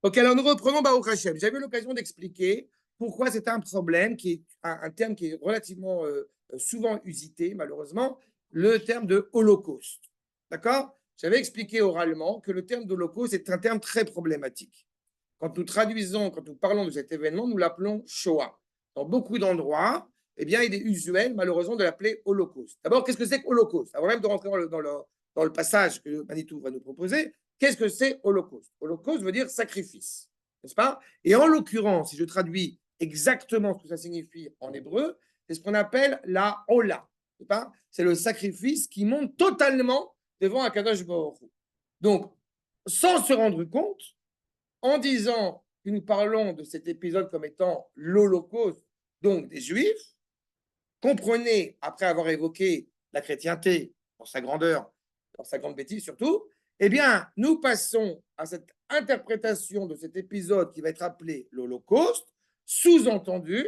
Ok, alors nous reprenons Baruch Hashem. J'avais eu l'occasion d'expliquer pourquoi c'est un problème, qui est un terme qui est relativement souvent usité, malheureusement, le terme de holocauste. D'accord? J'avais expliqué oralement que le terme d'holocauste est un terme très problématique. Quand nous traduisons, quand nous parlons de cet événement, nous l'appelons Shoah. Dans beaucoup d'endroits, eh bien, il est usuel, malheureusement, de l'appeler holocauste. D'abord, qu'est-ce que c'est que holocauste? Avant même de rentrer dans le passage que Manitou va nous proposer, qu'est-ce que c'est holocauste? Holocauste veut dire sacrifice, n'est-ce pas? Et en l'occurrence, si je traduis exactement ce que ça signifie en hébreu, c'est ce qu'on appelle la hola. C'est le sacrifice qui monte totalement devant Akadosh Baruch Hu. Donc, sans se rendre compte, en disant que nous parlons de cet épisode comme étant l'Holocauste, donc des Juifs, comprenez, après avoir évoqué la chrétienté dans sa grandeur, dans sa grande bêtise surtout, eh bien, nous passons à cette interprétation de cet épisode qui va être appelé l'Holocauste, sous-entendu,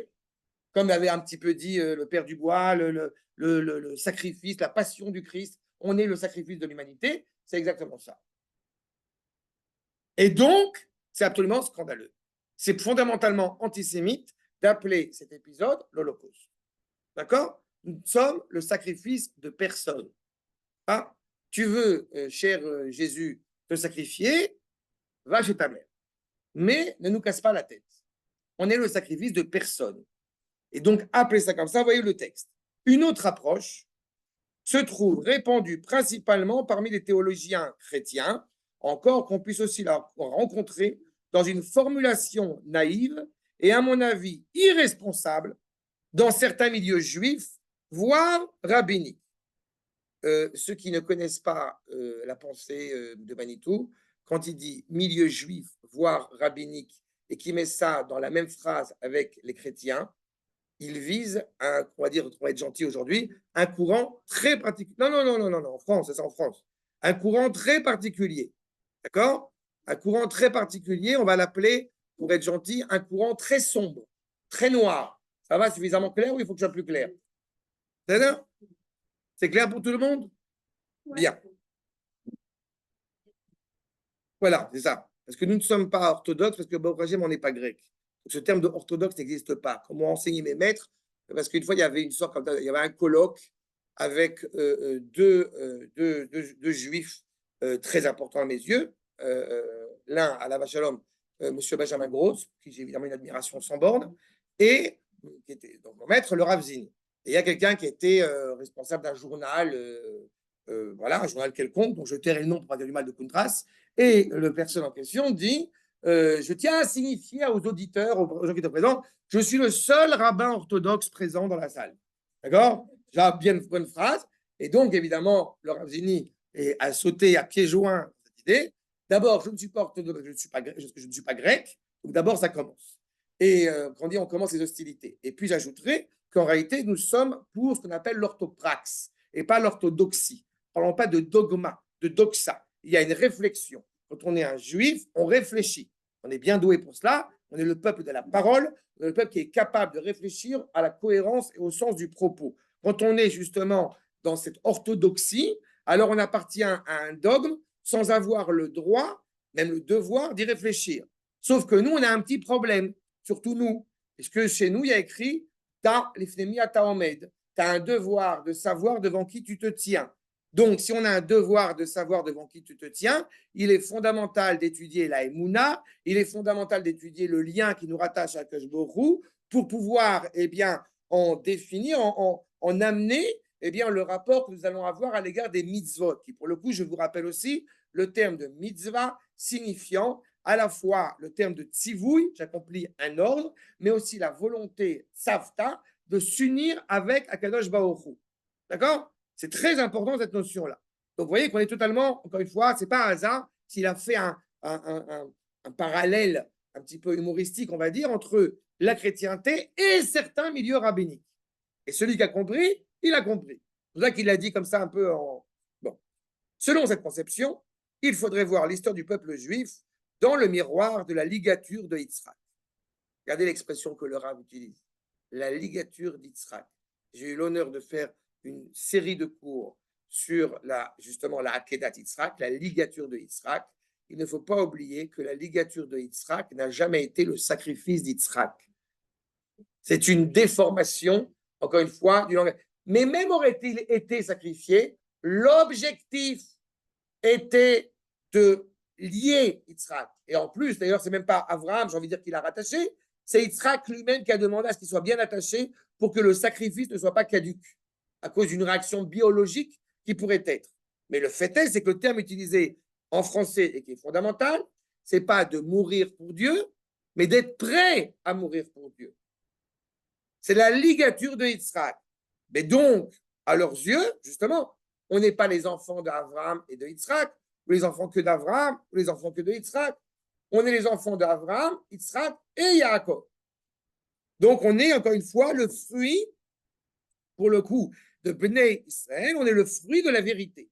comme avait un petit peu dit le Père Dubois, le sacrifice, la passion du Christ, on est le sacrifice de l'humanité, c'est exactement ça. Et donc, c'est absolument scandaleux. C'est fondamentalement antisémite d'appeler cet épisode l'Holocauste. D'accord? Nous sommes le sacrifice de personne. Ah, tu veux, cher Jésus, te sacrifier, va chez ta mère. Mais ne nous casse pas la tête. On est le sacrifice de personne. Et donc, appeler ça comme ça, voyez le texte. Une autre approche se trouve répandue principalement parmi les théologiens chrétiens, encore qu'on puisse aussi la rencontrer dans une formulation naïve et, à mon avis, irresponsable dans certains milieux juifs, voire rabbiniques. Ceux qui ne connaissent pas la pensée de Manitou, quand il dit milieu juif, voire rabbinique, et qui met ça dans la même phrase avec les chrétiens, il vise, on va dire, on va être gentil aujourd'hui, un courant très particulier. Non, en France, c'est ça en France. Un courant très particulier. D'accord? Un courant très particulier, on va l'appeler, pour être gentil, un courant très sombre, très noir. Ça va suffisamment clair ou il faut que je sois plus clair? C'est clair pour tout le monde? Bien. Voilà, c'est ça. Parce que nous ne sommes pas orthodoxes, parce que Baruch Hashem, on n'est pas grec. Ce terme de orthodoxe n'existe pas. Comme ont enseigné mes maîtres, parce qu'une fois, il y avait une sorte, il y avait un colloque avec deux juifs très importants à mes yeux. L'un, à la Shalom, M. Benjamin Gross, qui j'ai évidemment une admiration sans borne, et qui était donc mon maître, le Rav Zin. Et il y a quelqu'un qui était responsable d'un journal, voilà, un journal quelconque, dont je tairai le nom pour pas dire du mal de Kuntras. Et le personne en question dit je tiens à signifier aux auditeurs, aux gens qui étaient présents, je suis le seul rabbin orthodoxe présent dans la salle. D'accord? J'ai bien une bonne phrase. Et donc, évidemment, le Rav Zini a sauté à pieds joints cette idée. D'abord, je ne suis pas orthodoxe, je ne suis pas grec. Donc, d'abord, ça commence. Et quand on dit on commence les hostilités. Et puis, j'ajouterai qu'en réalité, nous sommes pour ce qu'on appelle l'orthopraxe et pas l'orthodoxie. Parlons pas de dogma, de doxa. Il y a une réflexion. Quand on est un juif, on réfléchit. On est bien doué pour cela. On est le peuple de la parole. On est le peuple qui est capable de réfléchir à la cohérence et au sens du propos. Quand on est justement dans cette orthodoxie, alors on appartient à un dogme sans avoir le droit, même le devoir d'y réfléchir. Sauf que nous, on a un petit problème, surtout nous, puisque chez nous, il y a écrit ta l'ifnemi ata omed. Tu as un devoir de savoir devant qui tu te tiens. Donc, si on a un devoir de savoir devant qui tu te tiens, il est fondamental d'étudier la Emouna, il est fondamental d'étudier le lien qui nous rattache à Akadosh Baruch Hu pour pouvoir, eh bien, en définir, en amener, eh bien, le rapport que nous allons avoir à l'égard des mitzvot, qui, pour le coup, je vous rappelle aussi, le terme de mitzvah signifiant à la fois le terme de tzivouï, j'accomplis un ordre, mais aussi la volonté tzavta de s'unir avec Akadosh Baruch Hu. D'accord? C'est très important cette notion-là. Donc, vous voyez qu'on est totalement, encore une fois, ce n'est pas un hasard s'il a fait un parallèle un petit peu humoristique, on va dire, entre la chrétienté et certains milieux rabbiniques. Et celui qui a compris, il a compris. C'est pour ça qu'il l'a dit comme ça un peu en... Bon. Selon cette conception, il faudrait voir l'histoire du peuple juif dans le miroir de la ligature de Yitzhak. Regardez l'expression que le Rav utilise. La ligature d'Yitzhak. J'ai eu l'honneur de faire une série de cours sur justement la Akedat Yitzhak, la ligature de Yitzhak. il ne faut pas oublier que la ligature de Yitzhak n'a jamais été le sacrifice d'Yitzhak. C'est une déformation, encore une fois, du langage. Mais même aurait-il été sacrifié, l'objectif était de lier Yitzhak. Et en plus, d'ailleurs, c'est même pas Abraham, j'ai envie de dire qu'il a rattaché, c'est Yitzhak lui-même qui a demandé à ce qu'il soit bien attaché pour que le sacrifice ne soit pas caduque, à cause d'une réaction biologique qui pourrait être. Mais le fait est, c'est que le terme utilisé en français et qui est fondamental, c'est pas de mourir pour Dieu, mais d'être prêt à mourir pour Dieu. C'est la ligature de Yitzhak. Mais donc, à leurs yeux, justement, on n'est pas les enfants d'Abraham et de Yitzhak, ou les enfants que d'Abraham, ou les enfants que de Yitzhak. On est les enfants d'Abraham, Yitzhak et Yaakov. Donc, on est, encore une fois, le fruit, pour le coup, de Bnei Israël, on est le fruit de la vérité.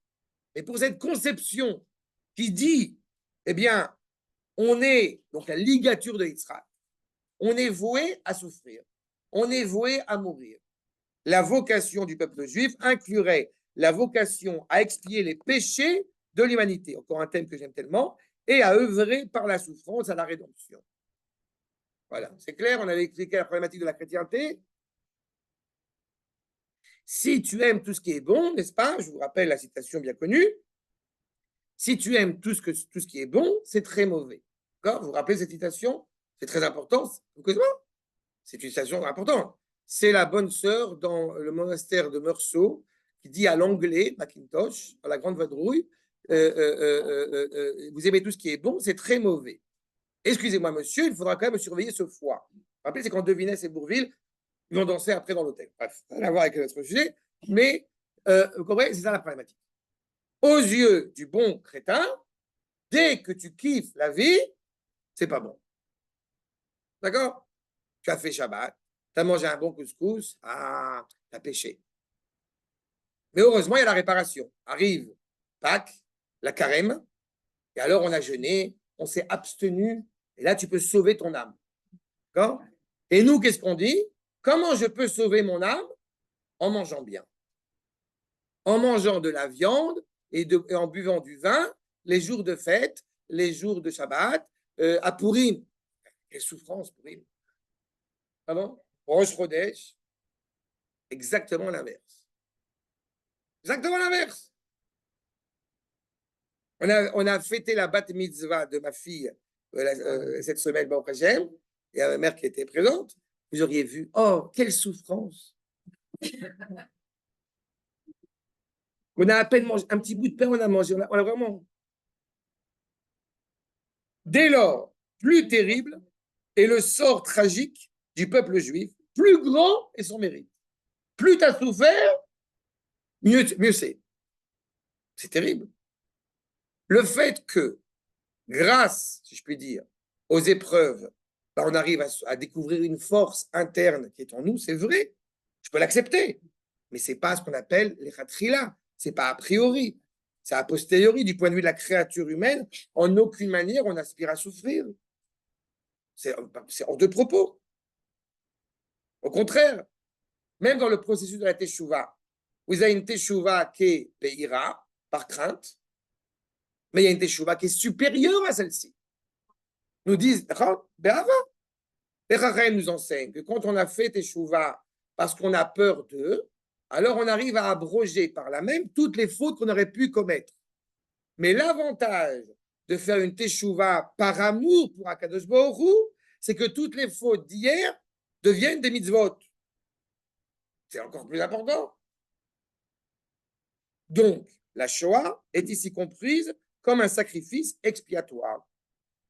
Et pour cette conception qui dit, eh bien, on est, donc la ligature de Yitzhak, on est voué à souffrir, on est voué à mourir. La vocation du peuple juif inclurait la vocation à expier les péchés de l'humanité, encore un thème que j'aime tellement, et à œuvrer par la souffrance à la rédemption. Voilà, c'est clair, on avait expliqué la problématique de la chrétienté. Si tu aimes tout ce qui est bon, n'est-ce pas? Je vous rappelle la citation bien connue. Si tu aimes tout ce qui est bon, c'est très mauvais. D'accord? Vous vous rappelez cette citation? C'est très important. C'est une citation importante. C'est la bonne sœur dans le monastère de Meursault qui dit à l'anglais, Macintosh, à la grande vadrouille, vous aimez tout ce qui est bon, c'est très mauvais. Excusez-moi, monsieur, il faudra quand même surveiller ce foie. Vous vous rappelez, c'est quand Devinès et Bourville, ils vont danser après dans l'hôtel. Bref, ça n'a rien à voir avec notre sujet, mais vous comprenez, c'est ça la problématique. Aux yeux du bon crétin, dès que tu kiffes la vie, c'est pas bon. D'accord? Tu as fait Shabbat, tu as mangé un bon couscous, ah, tu as péché. Mais heureusement, il y a la réparation. Arrive Pâques, la carême, et alors on a jeûné, on s'est abstenu, et là tu peux sauver ton âme. D'accord? Et nous, qu'est-ce qu'on dit? Comment je peux sauver mon âme? En mangeant bien. En mangeant de la viande et en buvant du vin, les jours de fête, les jours de Shabbat, à Pourim. Quelle souffrance, Pourim. Ah bon? Rosh Chodesh, exactement l'inverse. Exactement l'inverse. On a fêté la bat mitzvah de ma fille cette semaine, bon, il y a ma mère qui était présente. Vous auriez vu, oh, quelle souffrance. On a à peine mangé un petit bout de pain, on a mangé, on a vraiment. Dès lors, plus terrible est le sort tragique du peuple juif, plus grand est son mérite. Plus tu as souffert, mieux c'est. C'est terrible. Le fait que, grâce, si je puis dire, aux épreuves, on arrive à découvrir une force interne qui est en nous, c'est vrai, je peux l'accepter, mais ce n'est pas ce qu'on appelle les khatrila, ce n'est pas a priori, c'est a posteriori, du point de vue de la créature humaine, en aucune manière on aspire à souffrir. C'est hors de propos. Au contraire, même dans le processus de la teshuva, vous avez une teshuva qui est peira, par crainte, mais il y a une teshuva qui est supérieure à celle-ci. Nous disent, les Chachamim nous enseignent que quand on a fait teshuva parce qu'on a peur d'eux, alors on arrive à abroger par là même toutes les fautes qu'on aurait pu commettre. Mais l'avantage de faire une teshuva par amour pour Akadosh Baruch Hu, c'est que toutes les fautes d'hier deviennent des mitzvot. C'est encore plus important. Donc, la Shoah est ici comprise comme un sacrifice expiatoire.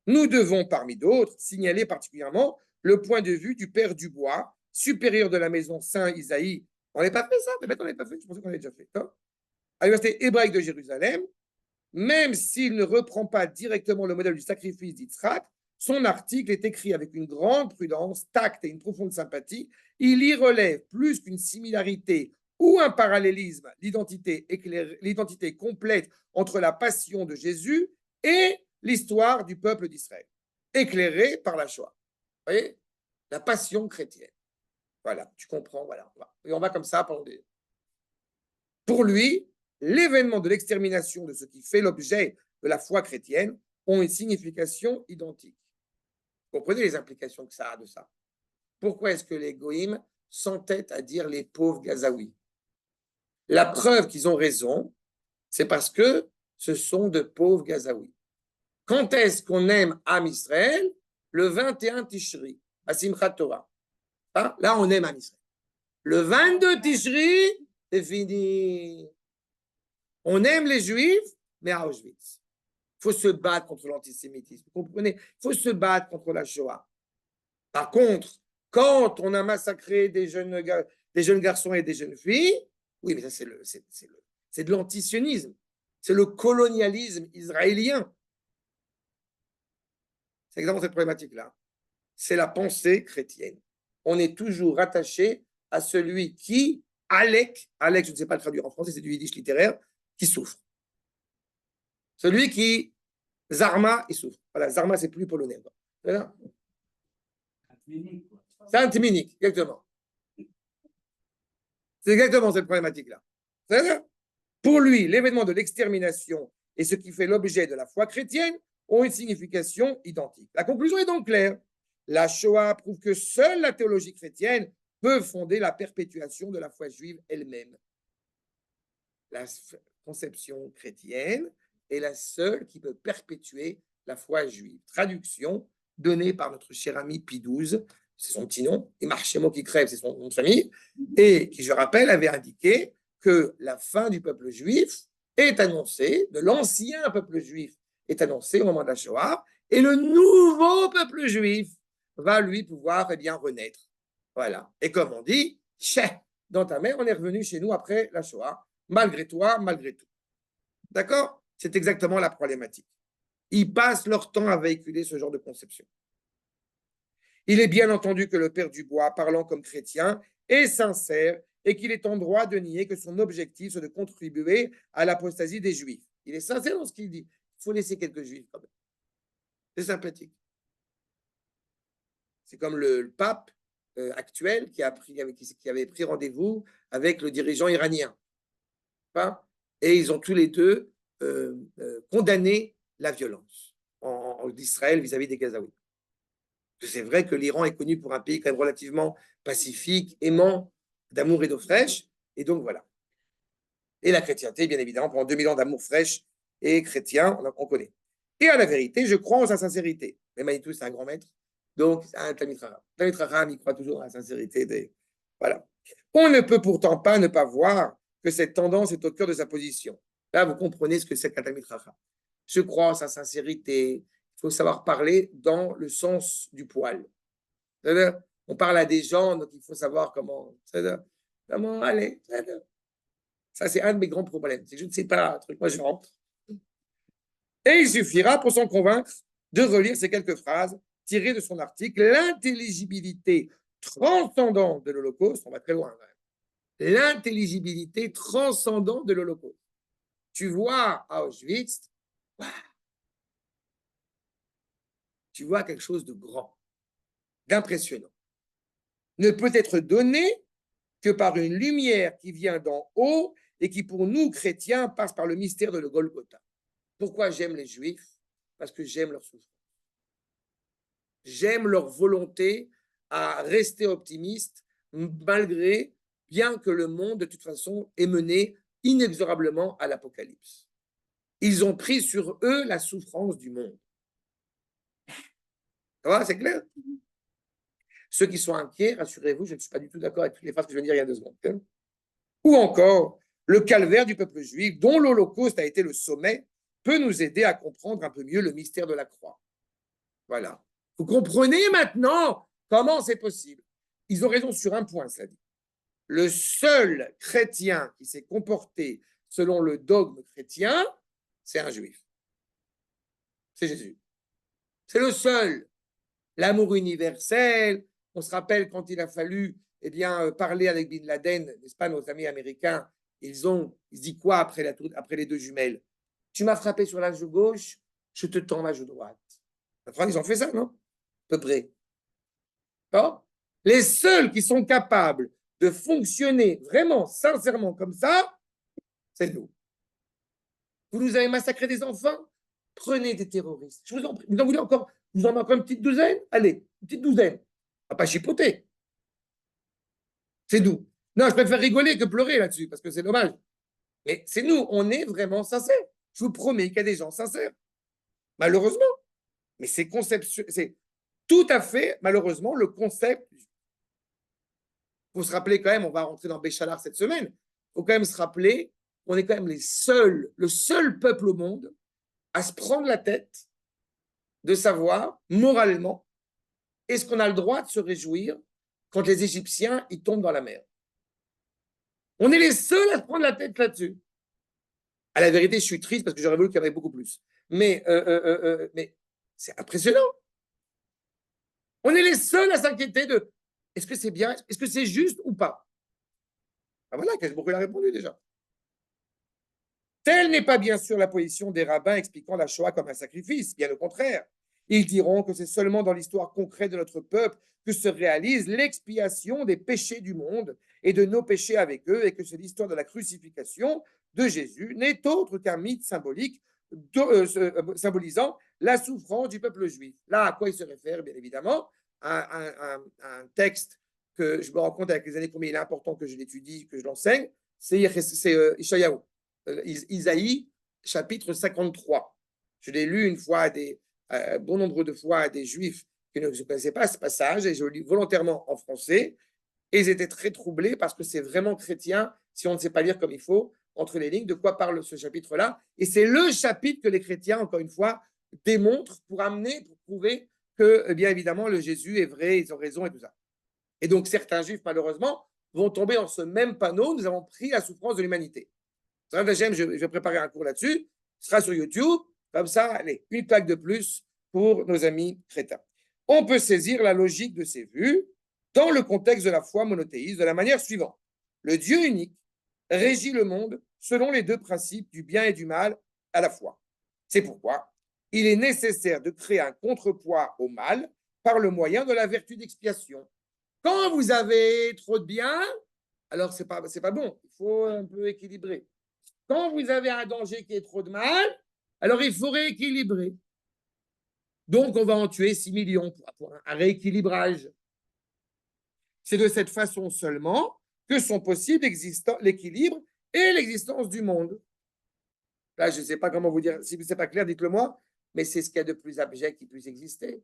Nous devons, parmi d'autres, signaler particulièrement le point de vue du père Dubois, supérieur de la maison Saint-Isaïe. On n'avait pas fait ça, peut-être on n'avait pas fait, je pensais qu'on avait déjà fait. Hein, à l'université hébraïque de Jérusalem, même s'il ne reprend pas directement le modèle du sacrifice d'Yitzhak, son article est écrit avec une grande prudence, tact et une profonde sympathie. Il y relève plus qu'une similarité ou un parallélisme, l'identité complète entre la passion de Jésus et l'histoire du peuple d'Israël, éclairée par la Shoah. Vous voyez? La passion chrétienne. Voilà, tu comprends, voilà. Et on va comme ça pendant des... Pour lui, l'événement de l'extermination de ce qui fait l'objet de la foi chrétienne, ont une signification identique. Vous comprenez les implications que ça a de ça? Pourquoi est-ce que les Goïms s'entêtent à dire les pauvres Gazaouis? La preuve qu'ils ont raison, c'est parce que ce sont de pauvres Gazaouis. Quand est-ce qu'on aime Am Israël? Le 21 Tishri, à Simchat Torah. Hein? Là, on aime Am Israël. Le 22 Tishri, c'est fini. On aime les Juifs, mais à Auschwitz. Il faut se battre contre l'antisémitisme. Vous comprenez? Il faut se battre contre la Shoah. Par contre, quand on a massacré des jeunes garçons et des jeunes filles, oui, mais ça, c'est de l'antisionisme. C'est le colonialisme israélien. C'est exactement cette problématique-là. C'est la pensée chrétienne. On est toujours rattaché à celui qui, Alec, je ne sais pas le traduire en français, c'est du yiddish littéraire, qui souffre. Celui qui, Zarma, il souffre. Voilà, Zarma, c'est plus polonais. Voilà. C'est antiminique, exactement. C'est exactement cette problématique-là. Pour lui, l'événement de l'extermination et ce qui fait l'objet de la foi chrétienne ont une signification identique. La conclusion est donc claire. La Shoah prouve que seule la théologie chrétienne peut fonder la perpétuation de la foi juive elle-même. La conception chrétienne est la seule qui peut perpétuer la foi juive. Traduction donnée par notre cher ami Pie XII, c'est son petit nom, et Marchémo qui crève, c'est son nom de famille, et qui, je rappelle, avait indiqué que la fin du peuple juif est annoncée, de l'ancien peuple juif est annoncée au moment de la Shoah, et le nouveau peuple juif va lui pouvoir renaître. Voilà. Et comme on dit, dans ta mère, on est revenu chez nous après la Shoah, malgré toi, malgré tout. D'accord? C'est exactement la problématique. Ils passent leur temps à véhiculer ce genre de conception. Il est bien entendu que le père Dubois, parlant comme chrétien, est sincère et qu'il est en droit de nier que son objectif soit de contribuer à l'apostasie des Juifs. Il est sincère dans ce qu'il dit. Il faut laisser quelques Juifs quand même. C'est sympathique. C'est comme le pape actuel qui avait pris rendez-vous avec le dirigeant iranien. Et ils ont tous les deux condamné la violence d'Israël vis-à-vis des Gazaouis. C'est vrai que l'Iran est connu pour un pays quand même relativement pacifique, aimant, d'amour et d'eau fraîche, et donc voilà. Et la chrétienté, bien évidemment, pendant 2000 ans d'amour fraîche et chrétien, on connaît. Et à la vérité, je crois en sa sincérité. Mais Manitou, c'est un grand maître, donc c'est un Talmid Chacham. Talmid Chacham, il croit toujours en la sincérité des... Voilà. On ne peut pourtant pas ne pas voir que cette tendance est au cœur de sa position. Là, vous comprenez ce que c'est qu'un Talmid Chacham. Je crois en sa sincérité. Il faut savoir parler dans le sens du poil. On parle à des gens, donc il faut savoir comment aller. Ça, c'est un de mes grands problèmes. C'est que je ne sais pas un truc, moi je rentre. Et il suffira pour s'en convaincre de relire ces quelques phrases tirées de son article, l'intelligibilité transcendante de l'Holocauste. On va très loin. L'intelligibilité transcendante de l'Holocauste. Tu vois à Auschwitz, tu vois quelque chose de grand, d'impressionnant. Ne peut être donné que par une lumière qui vient d'en haut et qui, pour nous, chrétiens, passe par le mystère de le Golgotha. Pourquoi j'aime les Juifs? Parce que j'aime leur souffrance. J'aime leur volonté à rester optimiste, malgré, bien que le monde, de toute façon, est mené inexorablement à l'apocalypse. Ils ont pris sur eux la souffrance du monde. Ça va, c'est clair? Ceux qui sont inquiets, rassurez-vous, je ne suis pas du tout d'accord avec toutes les phrases que je viens de dire il y a 2 secondes. Ou encore, le calvaire du peuple juif, dont l'Holocauste a été le sommet, peut nous aider à comprendre un peu mieux le mystère de la croix. Voilà. Vous comprenez maintenant comment c'est possible. Ils ont raison sur un point, cela dit. Le seul chrétien qui s'est comporté selon le dogme chrétien, c'est un juif. C'est Jésus. C'est le seul. L'amour universel, on se rappelle quand il a fallu parler avec Bin Laden, n'est-ce pas, nos amis américains, ils se disent quoi après les 2 jumelles? Tu m'as frappé sur la joue gauche, je te tends la joue droite. Ils ont fait ça, non? À peu près. Non? Les seuls qui sont capables de fonctionner vraiment, sincèrement comme ça, c'est nous. Vous nous avez massacré des enfants? prenez des terroristes. Je vous en prie. Vous en voulez encore? Vous en avez encore une petite douzaine? Allez, une petite douzaine. On va pas chipoter. C'est nous. Non, je préfère rigoler que pleurer là-dessus, parce que c'est dommage. Mais c'est nous, on est vraiment sincères. Je vous promets qu'il y a des gens sincères. Malheureusement. Mais c'est tout à fait, malheureusement, le concept. Il faut se rappeler quand même, on va rentrer dans Béchalar cette semaine, il faut quand même se rappeler qu'on est quand même le seul peuple au monde à se prendre la tête de savoir, moralement, est-ce qu'on a le droit de se réjouir quand les Égyptiens ils tombent dans la mer. On est les seuls à se prendre la tête là-dessus. À la vérité, je suis triste parce que j'aurais voulu qu'il y en ait beaucoup plus. Mais c'est impressionnant. On est les seuls à s'inquiéter de est-ce que c'est bien, est-ce que c'est juste ou pas. Ben voilà, Kashbourg a répondu déjà. Telle n'est pas bien sûr la position des rabbins expliquant la Shoah comme un sacrifice, bien au contraire. Ils diront que c'est seulement dans l'histoire concrète de notre peuple que se réalise l'expiation des péchés du monde et de nos péchés avec eux, et que c'est l'histoire de la crucifixion de Jésus n'est autre qu'un mythe symbolique symbolisant la souffrance du peuple juif. Là, à quoi il se réfère, bien évidemment, à un texte que je me rends compte avec les années combien il est important que je l'étudie, que je l'enseigne, c'est Ishayahu. Isaïe, chapitre 53. Je l'ai lu une fois bon nombre de fois à des juifs qui ne connaissaient pas ce passage, et je le lis volontairement en français, et ils étaient très troublés parce que c'est vraiment chrétien, si on ne sait pas lire comme il faut, entre les lignes, de quoi parle ce chapitre-là. Et c'est le chapitre que les chrétiens, encore une fois, démontrent pour prouver que, bien évidemment, le Jésus est vrai, ils ont raison et tout ça. Et donc, certains juifs, malheureusement, vont tomber dans ce même panneau. Nous avons pris la souffrance de l'humanité. Je vais préparer un cours là-dessus. Ce sera sur YouTube. Comme ça, allez, une claque de plus pour nos amis crétins. On peut saisir la logique de ces vues dans le contexte de la foi monothéiste de la manière suivante. Le Dieu unique régit le monde selon les deux principes du bien et du mal à la fois. C'est pourquoi il est nécessaire de créer un contrepoids au mal par le moyen de la vertu d'expiation. Quand vous avez trop de bien, alors c'est pas bon. Il faut un peu équilibrer. Quand vous avez un danger qui est trop de mal, alors il faut rééquilibrer. Donc, on va en tuer 6 millions pour un rééquilibrage. C'est de cette façon seulement que sont possibles l'équilibre et l'existence du monde. Là, je ne sais pas comment vous dire. Si ce n'est pas clair, dites-le moi. Mais c'est ce qu'il y a de plus abject qui puisse exister.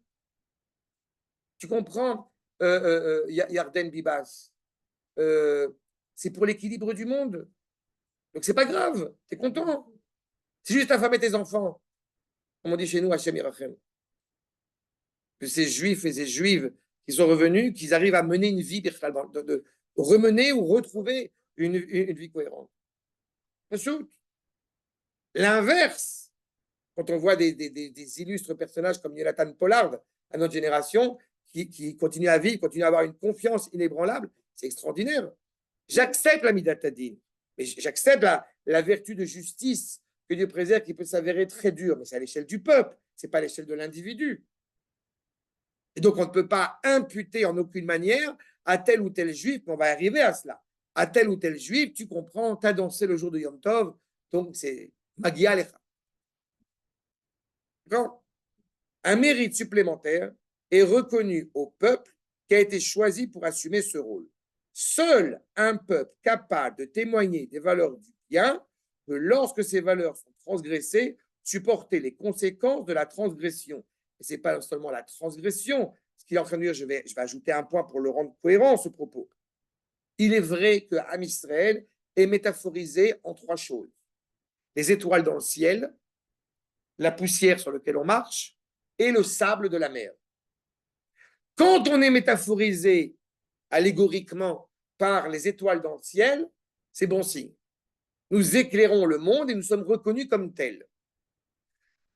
Tu comprends, Yarden Bibas, c'est pour l'équilibre du monde. Donc, c'est pas grave. Tu es content. C'est juste ta femme et tes enfants. Comme on dit chez nous, Hachem Yirachem. Que ces juifs et ces juives qui sont revenus, qu'ils arrivent à mener une vie, de remener ou retrouver une vie cohérente. L'inverse, quand on voit des illustres personnages comme Jonathan Pollard à notre génération, qui continuent à vivre, continuent à avoir une confiance inébranlable, c'est extraordinaire. J'accepte la midatadine, mais j'accepte la vertu de justice que Dieu préserve, qui peut s'avérer très dure, mais c'est à l'échelle du peuple, ce n'est pas à l'échelle de l'individu. Et donc, on ne peut pas imputer en aucune manière à tel ou tel juif, mais on va arriver à cela. À tel ou tel juif, tu comprends, tu as dansé le jour de Yom Tov, donc c'est Magia Lecha. Un mérite supplémentaire est reconnu au peuple qui a été choisi pour assumer ce rôle. Seul un peuple capable de témoigner des valeurs du bien peut, lorsque ces valeurs sont transgressées, supporter les conséquences de la transgression. Et ce n'est pas seulement la transgression. Ce qu'il est en train de dire, je vais ajouter un point pour le rendre cohérent, ce propos. Il est vrai que Am Israël est métaphorisé en 3 choses. Les étoiles dans le ciel, la poussière sur laquelle on marche et le sable de la mer. Quand on est métaphorisé allégoriquement par les étoiles dans le ciel, c'est bon signe. Nous éclairons le monde et nous sommes reconnus comme tels.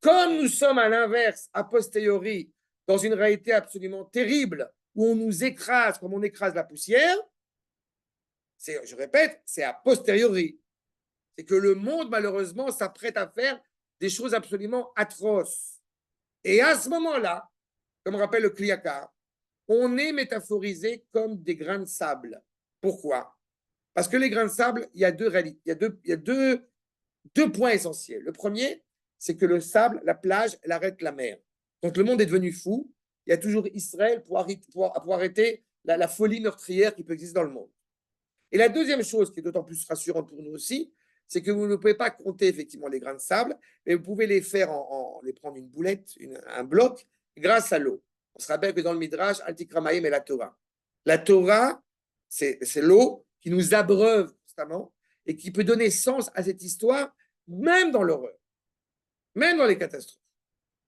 Comme nous sommes à l'inverse, a posteriori, dans une réalité absolument terrible, où on nous écrase comme on écrase la poussière, je répète, c'est a posteriori. C'est que le monde, malheureusement, s'apprête à faire des choses absolument atroces. Et à ce moment-là, comme rappelle le Kliakar, on est métaphorisé comme des grains de sable. Pourquoi? Parce que les grains de sable, il y a deux réalités, il y a deux points essentiels. Le premier, c'est que le sable, la plage, elle arrête la mer. Donc le monde est devenu fou. Il y a toujours Israël pour arrêter la folie meurtrière qui peut exister dans le monde. Et la deuxième chose qui est d'autant plus rassurante pour nous aussi, c'est que vous ne pouvez pas compter effectivement les grains de sable, mais vous pouvez les faire les prendre une boulette, un bloc, grâce à l'eau. On se rappelle que dans le Midrash, Altikramaïm et la Torah. La Torah, c'est l'eau qui nous abreuve constamment et qui peut donner sens à cette histoire, même dans l'horreur, même dans les catastrophes.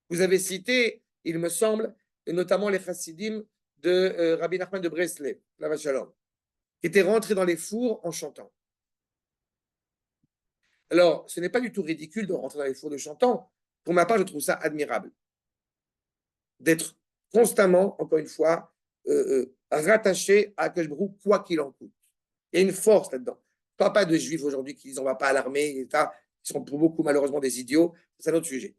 Vous avez cité, il me semble, notamment les chassidim de Rabbi Nachman de Breslev, la Shalom, qui étaient rentrés dans les fours en chantant. Alors, ce n'est pas du tout ridicule de rentrer dans les fours de chantant. Pour ma part, je trouve ça admirable. D'être constamment, encore une fois, rattaché à Akash Baruch Hu, quoi qu'il en coûte. Il y a une force là-dedans. Pas de juifs aujourd'hui qui disent on ne va pas à l'armée, qui sont pour beaucoup malheureusement des idiots, c'est un autre sujet.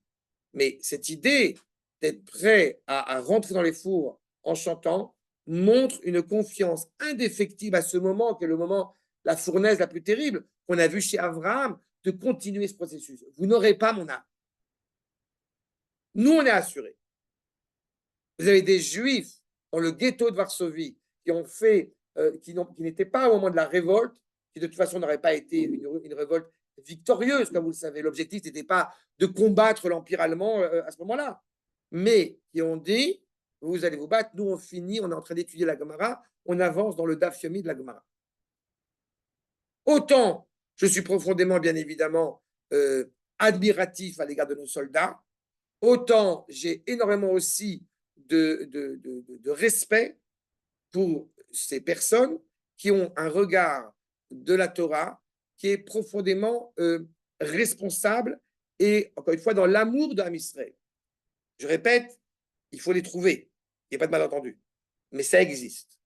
Mais cette idée d'être prêt à rentrer dans les fours en chantant montre une confiance indéfectible à ce moment, qui est le moment, la fournaise la plus terrible, qu'on a vu chez Abraham, de continuer ce processus. Vous n'aurez pas mon âme. Nous, on est assurés. Vous avez des juifs dans le ghetto de Varsovie qui ont fait, qui n'étaient pas au moment de la révolte, qui de toute façon n'aurait pas été une révolte victorieuse, comme vous le savez. L'objectif n'était pas de combattre l'Empire allemand à ce moment-là, mais qui ont dit, vous allez vous battre, nous on finit, on est en train d'étudier la Gemara, on avance dans le Daf Yomi de la Gemara. Autant je suis profondément, bien évidemment, admiratif à l'égard de nos soldats, autant j'ai énormément aussi de respect pour ces personnes qui ont un regard de la Torah qui est profondément responsable et, encore une fois, dans l'amour d'Am Israël. Je répète, il faut les trouver. Il n'y a pas de malentendu. Mais ça existe.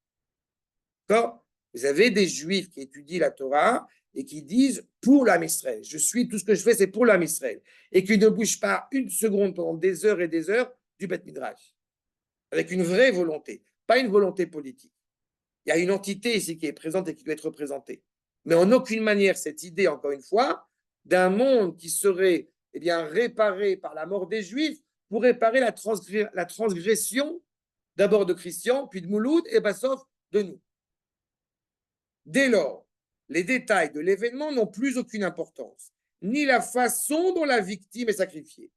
D'accord ? Vous avez des juifs qui étudient la Torah et qui disent pour l'Am Israël. Je suis, tout ce que je fais, c'est pour l'Am Israël. Et qui ne bougent pas une seconde pendant des heures et des heures du Beth Midrash. Avec une vraie volonté, pas une volonté politique. Il y a une entité ici qui est présente et qui doit être représentée. Mais en aucune manière, cette idée, encore une fois, d'un monde qui serait réparé par la mort des Juifs pour réparer la transgression d'abord de Christian, puis de Mouloud, et Bassof de nous. Dès lors, les détails de l'événement n'ont plus aucune importance, ni la façon dont la victime est sacrifiée.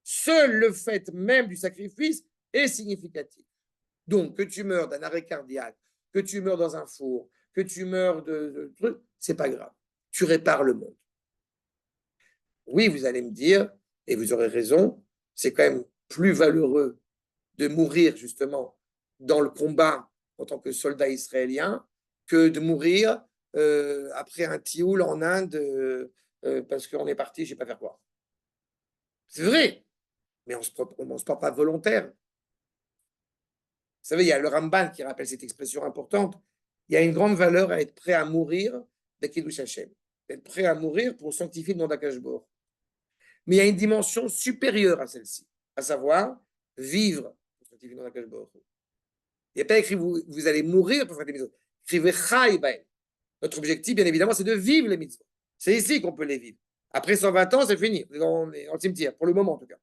Seul le fait même du sacrifice est significatif. Donc, que tu meurs d'un arrêt cardiaque, que tu meurs dans un four, que tu meurs de trucs, c'est pas grave. Tu répares le monde. Oui, vous allez me dire, et vous aurez raison, c'est quand même plus valeureux de mourir justement dans le combat en tant que soldat israélien que de mourir après un tioul en Inde parce qu'on est parti, je ne sais pas faire quoi. C'est vrai, mais on ne se porte pas volontaire. Vous savez, il y a le Ramban qui rappelle cette expression importante. Il y a une grande valeur à être prêt à mourir de Kiddush Hashem. Être prêt à mourir pour sanctifier le nom d'Akash Baruch Hu. Mais il y a une dimension supérieure à celle-ci, à savoir vivre pour sanctifier le nom d'Akash Baruch Hu. Il n'y a pas écrit vous allez mourir pour faire des mitzvot. Écrivez Chai Baen. Notre objectif, bien évidemment, c'est de vivre les mitzvot. C'est ici qu'on peut les vivre. Après 120 ans, c'est fini. On est dans le cimetière, pour le moment en tout cas.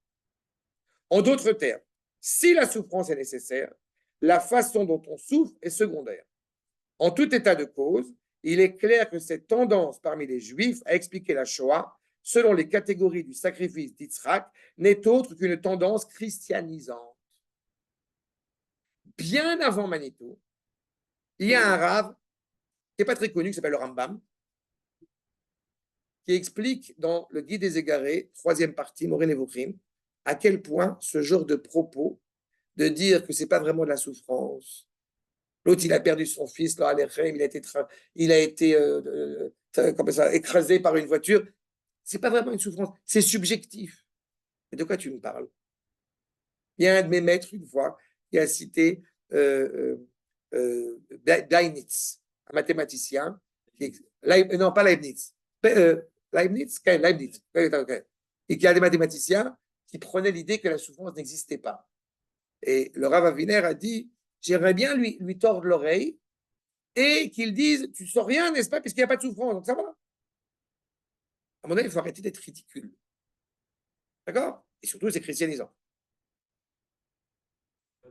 En d'autres termes, si la souffrance est nécessaire, la façon dont on souffre est secondaire. En tout état de cause, il est clair que cette tendance parmi les Juifs à expliquer la Shoah, selon les catégories du sacrifice d'Yitzhak, n'est autre qu'une tendance christianisante. Bien avant Manitou, il y a un rave qui n'est pas très connu, qui s'appelle le Rambam, qui explique dans le Guide des Égarés, 3e partie, Moreh Nevuchim, à quel point ce genre de propos, de dire que ce n'est pas vraiment de la souffrance. L'autre, il a perdu son fils, là, il a été écrasé par une voiture. Ce n'est pas vraiment une souffrance, c'est subjectif. Mais de quoi tu me parles? Il y a un de mes maîtres, une fois, qui a cité Leibniz, un mathématicien, non, pas Leibniz, Leibniz, et qui a des mathématiciens qui prenaient l'idée que la souffrance n'existait pas. Et le Rav Aviner a dit, j'aimerais bien lui tordre l'oreille et qu'il dise, tu ne sens rien, n'est-ce pas, puisqu'il n'y a pas de souffrance, donc ça va. À mon avis, il faut arrêter d'être ridicule. D'accord? Et surtout, c'est christianisant. On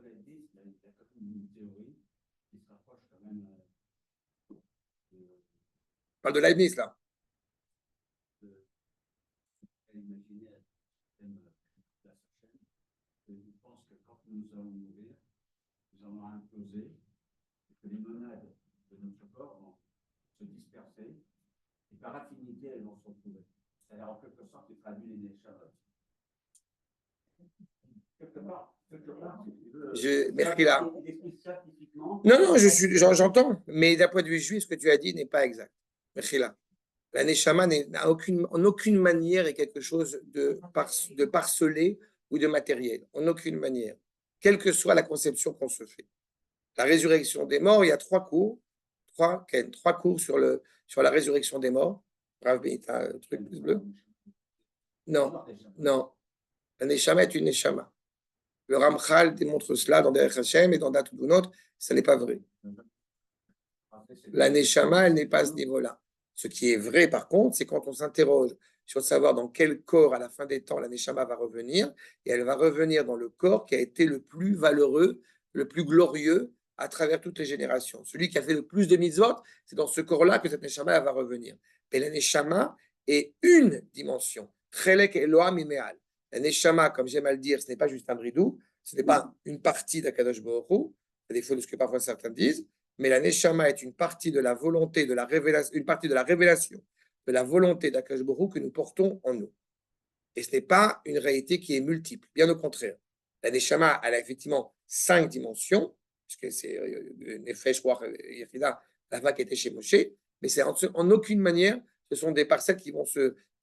parle de Leibniz, là. Nous allons mourir, nous allons imploser, que les monades de notre corps vont se disperser, et par affinité, elles vont se retrouver. C'est-à-dire, en quelque sorte, il traduit les Shabbat. Quelque part, merci là. Non, j'entends, mais d'un point de vue juif, ce que tu as dit n'est pas exact. Merci là. La Neshama n'a en aucune manière est quelque chose de parcelé ou de matériel. En aucune manière. Quelle que soit la conception qu'on se fait. La résurrection des morts, il y a trois cours sur la résurrection des morts. Brave, tu as un truc plus bleu? Non, non. La Neshama est une Neshama. Le Ramchal démontre cela dans Derech Hashem et dans d'autres Tudunot, ça n'est pas vrai. La Neshama, elle n'est pas à ce niveau-là. Ce qui est vrai, par contre, c'est quand on s'interroge sur savoir dans quel corps, à la fin des temps, la Neshama va revenir, et elle va revenir dans le corps qui a été le plus valeureux, le plus glorieux à travers toutes les générations. Celui qui a fait le plus de mitzvot, c'est dans ce corps-là que cette Neshama va revenir. Et la Neshama est une dimension. Chelek Eloham Imeal. La Neshama, comme j'aime à le dire, ce n'est pas juste un bridou, ce n'est pas une partie d'Akadosh Baruch Hu, à défaut de ce que parfois certains disent, mais la Neshama est une partie de la volonté, de la révélation, une partie de la révélation, de la volonté d'Akadosh Baruch Hu que nous portons en nous. Et ce n'est pas une réalité qui est multiple, bien au contraire. La Neshama, elle a effectivement 5 dimensions, puisque c'est Nefesh, Ruach, Yechida, la vague qui était chez Moshe, mais c'est en aucune manière, ce sont des parcelles qui vont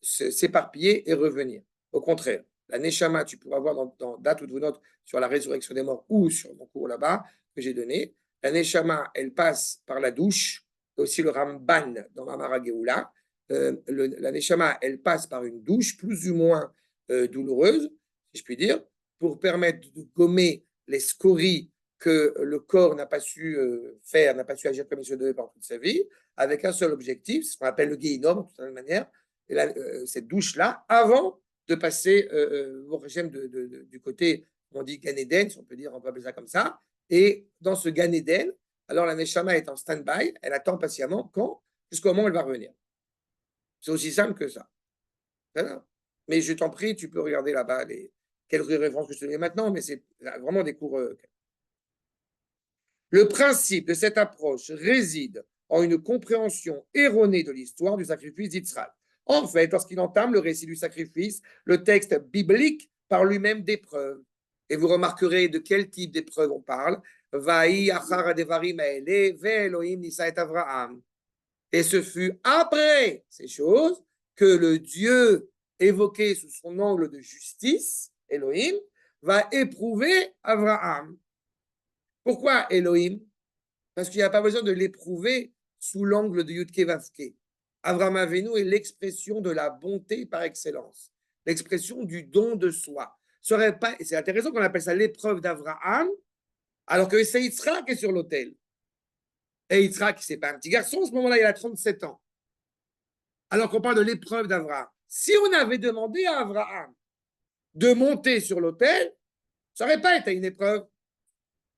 s'éparpiller et revenir. Au contraire, la Neshama, tu pourras voir dans date ou note sur la résurrection des morts ou sur mon cours là-bas que j'ai donné. La Neshama, elle passe par la douche, aussi le Ramban dans Mamara Geoula. La Neshama, elle passe par une douche plus ou moins douloureuse, si je puis dire, pour permettre de gommer les scories que le corps n'a pas su faire, n'a pas su agir comme il se devait pendant toute sa vie, avec un seul objectif, ce qu'on appelle le Guéhinom, de toute manière, et cette douche-là, avant de passer au régime du côté, on dit Gan Eden, si on peut dire, on peut appeler ça comme ça. Et dans ce Gan Eden, alors la Neshama est en stand-by, elle attend patiemment jusqu'au moment où elle va revenir. C'est aussi simple que ça. Voilà. Mais je t'en prie, tu peux regarder là-bas quelques références que je te donne maintenant, mais c'est vraiment des cours. Le principe de cette approche réside en une compréhension erronée de l'histoire du sacrifice d'Israël. En fait, lorsqu'il entame le récit du sacrifice, le texte biblique parle lui-même d'épreuves. Et vous remarquerez de quel type d'épreuve on parle. Et ce fut après ces choses que le Dieu évoqué sous son angle de justice, Elohim, va éprouver Abraham. Pourquoi Elohim? Parce qu'il n'y a pas besoin de l'éprouver sous l'angle de Yudke Vavke. Avraham Avinu est l'expression de la bonté par excellence, l'expression du don de soi. C'est intéressant qu'on appelle ça l'épreuve d'Avraham, alors que c'est Yitzhak qui est sur l'autel. Et Yitzhak, c'est pas un petit garçon, à ce moment-là, il a 37 ans. Alors qu'on parle de l'épreuve d'Avraham. Si on avait demandé à Avraham de monter sur l'autel, ça n'aurait pas été une épreuve.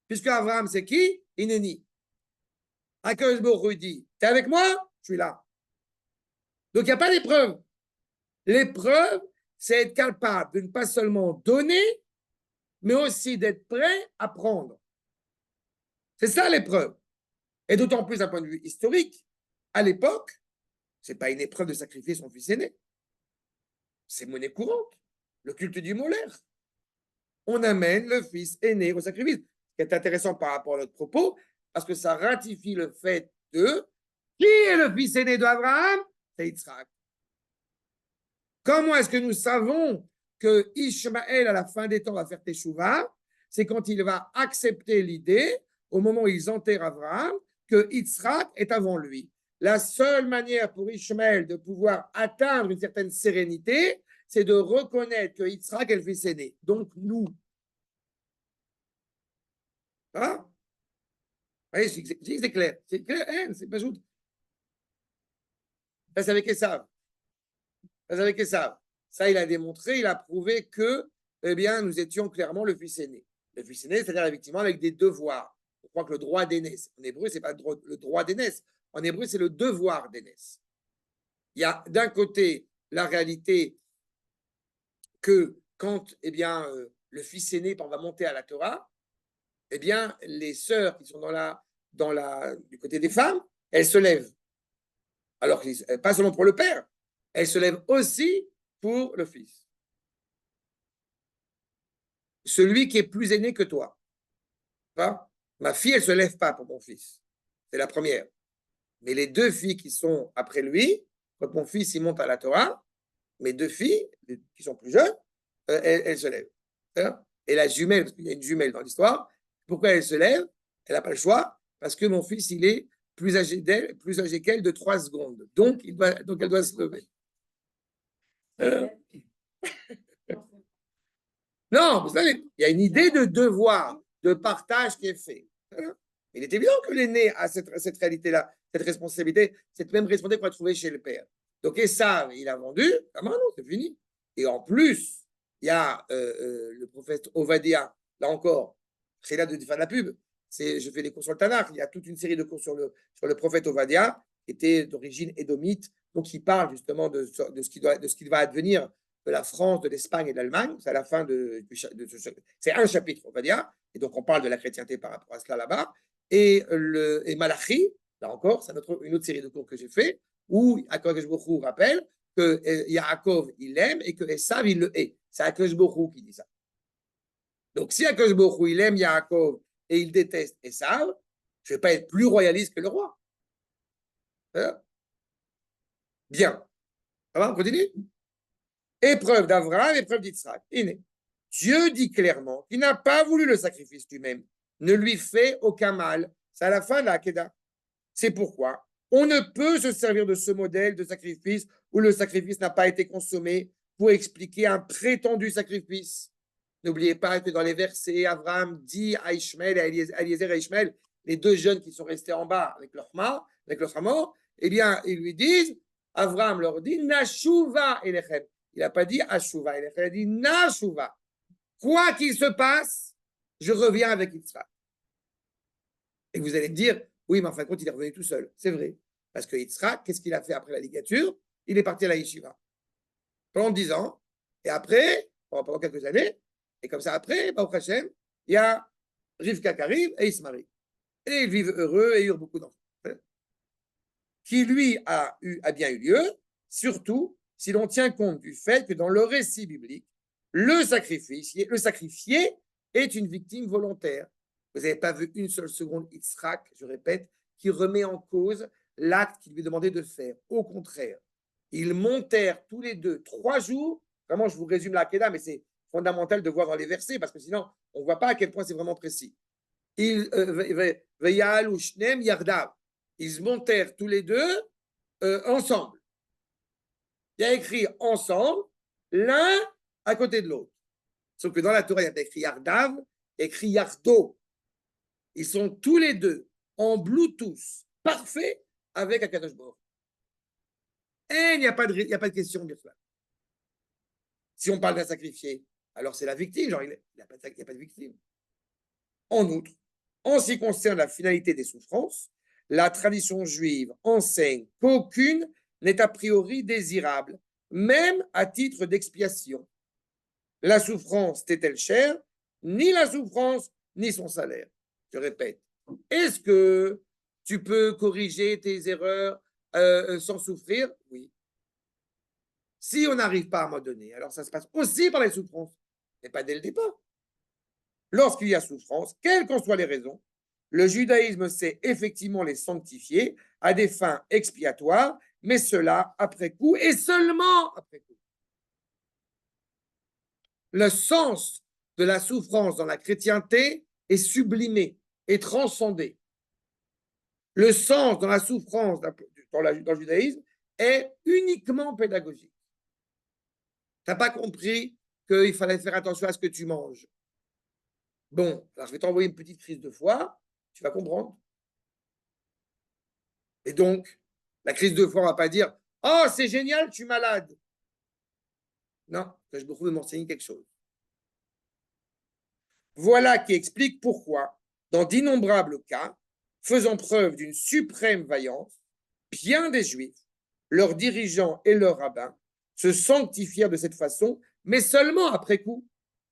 Puisque Avraham, c'est qui? Inéni. Akadosh Baruch Hu dit, t'es avec moi? Je suis là. Donc, il n'y a pas d'épreuve. L'épreuve, c'est être capable de ne pas seulement donner, mais aussi d'être prêt à prendre. C'est ça l'épreuve. Et d'autant plus d'un point de vue historique, à l'époque, ce n'est pas une épreuve de sacrifier son fils aîné. C'est monnaie courante. Le culte du molaire. On amène le fils aîné au sacrifice. Ce qui est intéressant par rapport à notre propos, parce que ça ratifie le fait de qui est le fils aîné d'Abraham? C'est Yitzhak. Comment est-ce que nous savons que Ishmaël, à la fin des temps, va faire Teshuvah? C'est quand il va accepter l'idée, au moment où ils enterrent Abraham, que Yitzhak est avant lui. La seule manière pour Ishmaël de pouvoir atteindre une certaine sérénité, c'est de reconnaître que Yitzhak est le fils aîné. Donc, nous. Hein? Oui, c'est clair. C'est clair, hein, c'est pas juste. Ça, c'est avec Esav. Ça, c'est avec Esav. ça, il a démontré, il a prouvé que, eh bien, nous étions clairement le fils aîné. Le fils aîné, c'est-à-dire effectivement avec des devoirs. On croit que le droit d'aînesse, en hébreu, c'est pas le droit d'aînesse. En hébreu, c'est le devoir d'aînesse. Il y a d'un côté la réalité que quand, eh bien, le fils aîné va monter à la Torah, eh bien, les sœurs qui sont du côté des femmes, elles se lèvent. Alors, pas seulement pour le père, elles se lèvent aussi pour le fils. Celui qui est plus aîné que toi. Pas? Ma fille, elle ne se lève pas pour mon fils. C'est la première. Mais les deux filles qui sont après lui, quand mon fils il monte à la Torah, mes deux filles, qui sont plus jeunes, elles se lèvent. Et la jumelle, parce qu'il y a une jumelle dans l'histoire, pourquoi elle se lève? Elle n'a pas le choix, parce que mon fils, il est plus âgé qu'elle de 3 secondes. Donc, elle doit se lever. Non, vous savez, il y a une idée de devoir, de partage qui est fait. Il est évident que l'aîné a cette réalité-là, cette responsabilité, cette même responsabilité qu'on a trouvée chez le père. Donc, Esav, il a vendu, ah non, c'est fini. Et en plus, il y a le prophète Ovadia, là encore, c'est là de faire de la pub. Je fais des cours sur le Tanakh, il y a toute une série de cours sur le prophète Ovadia, qui était d'origine édomite, donc il parle justement de ce qui va advenir de la France, de l'Espagne et de l'Allemagne. C'est à la fin c'est un chapitre, on va dire. Et donc, on parle de la chrétienté par rapport à cela là-bas. Et Malachi, là encore, c'est une autre série de cours que j'ai fait, où Akadosh Baruch Hu rappelle que Yaakov, il l'aime et que Esav, il le hait. C'est Akadosh Baruch Hu qui dit ça. Donc, si Akadosh Baruch Hu, il aime Yaakov et il déteste Esav, je ne vais pas être plus royaliste que le roi. Bien. Ça va, on continue? Épreuve d'Abraham, épreuve d'Yitzhak. Dieu dit clairement qu'il n'a pas voulu le sacrifice lui-même, ne lui fait aucun mal. C'est à la fin de la Hakeda. C'est pourquoi on ne peut se servir de ce modèle de sacrifice où le sacrifice n'a pas été consommé pour expliquer un prétendu sacrifice. N'oubliez pas que dans les versets, Abraham dit à Ishmael, à Eliezer et Ishmael, les deux jeunes qui sont restés en bas avec leur mort, eh bien, ils lui disent, Abraham leur dit, Nashuva Elechem. Il n'a pas dit Ashuva, il a dit Nashuva. Quoi qu'il se passe, je reviens avec Yitzhak. Et vous allez me dire, oui, mais en fin de compte, il est revenu tout seul. C'est vrai. Parce que Yitzhak, qu'est-ce qu'il a fait après la ligature? Il est parti à la yeshiva pendant 10 ans. Et après, pendant quelques années, et comme ça, après, Baruch Hashem, il y a Rivka qui arrive et ils se marient. Et ils vivent heureux et ils eurent beaucoup d'enfants. Qui, lui, a bien eu lieu, surtout si l'on tient compte du fait que dans le récit biblique, le sacrifié est une victime volontaire. Vous n'avez pas vu une seule seconde Yitzhak, je répète, qui remet en cause l'acte qu'il lui demandait de faire. Au contraire, ils montèrent tous les deux 3 jours. Vraiment, je vous résume la Hakeda, mais c'est fondamental de voir dans les versets, parce que sinon, on ne voit pas à quel point c'est vraiment précis. Ils montèrent tous les deux ensemble. Il y a écrit ensemble, l'un à côté de l'autre. Sauf que dans la Torah, il y a écrit Yardav, écrit Yardo. Ils sont tous les deux en Bluetooth parfait avec Akadosh Baruch. Et il n'y a pas de question, bien sûr. Si on parle d'un sacrifié, alors c'est la victime, genre il n'y a pas de victime. En outre, en ce qui concerne la finalité des souffrances, la tradition juive enseigne qu'aucune n'est a priori désirable, même à titre d'expiation. La souffrance t'est-elle chère? Ni la souffrance, ni son salaire. Je répète, est-ce que tu peux corriger tes erreurs sans souffrir? Oui. Si on n'arrive pas à un moment donné, alors ça se passe aussi par les souffrances, mais pas dès le départ. Lorsqu'il y a souffrance, quelles qu'en soient les raisons, le judaïsme sait effectivement les sanctifier à des fins expiatoires, mais cela après coup et seulement après coup. Le sens de la souffrance dans la chrétienté est sublimé et transcendé. Le sens dans la souffrance dans le judaïsme est uniquement pédagogique. Tu n'as pas compris qu'il fallait faire attention à ce que tu manges. Bon, alors je vais t'envoyer une petite crise de foie, tu vas comprendre. Et donc, la crise de foie, on ne va pas dire « Oh, c'est génial, tu es malade !» Non, je veux m'enseigner quelque chose. Voilà qui explique pourquoi, dans d'innombrables cas, faisant preuve d'une suprême vaillance, bien des Juifs, leurs dirigeants et leurs rabbins, se sanctifièrent de cette façon, mais seulement après coup.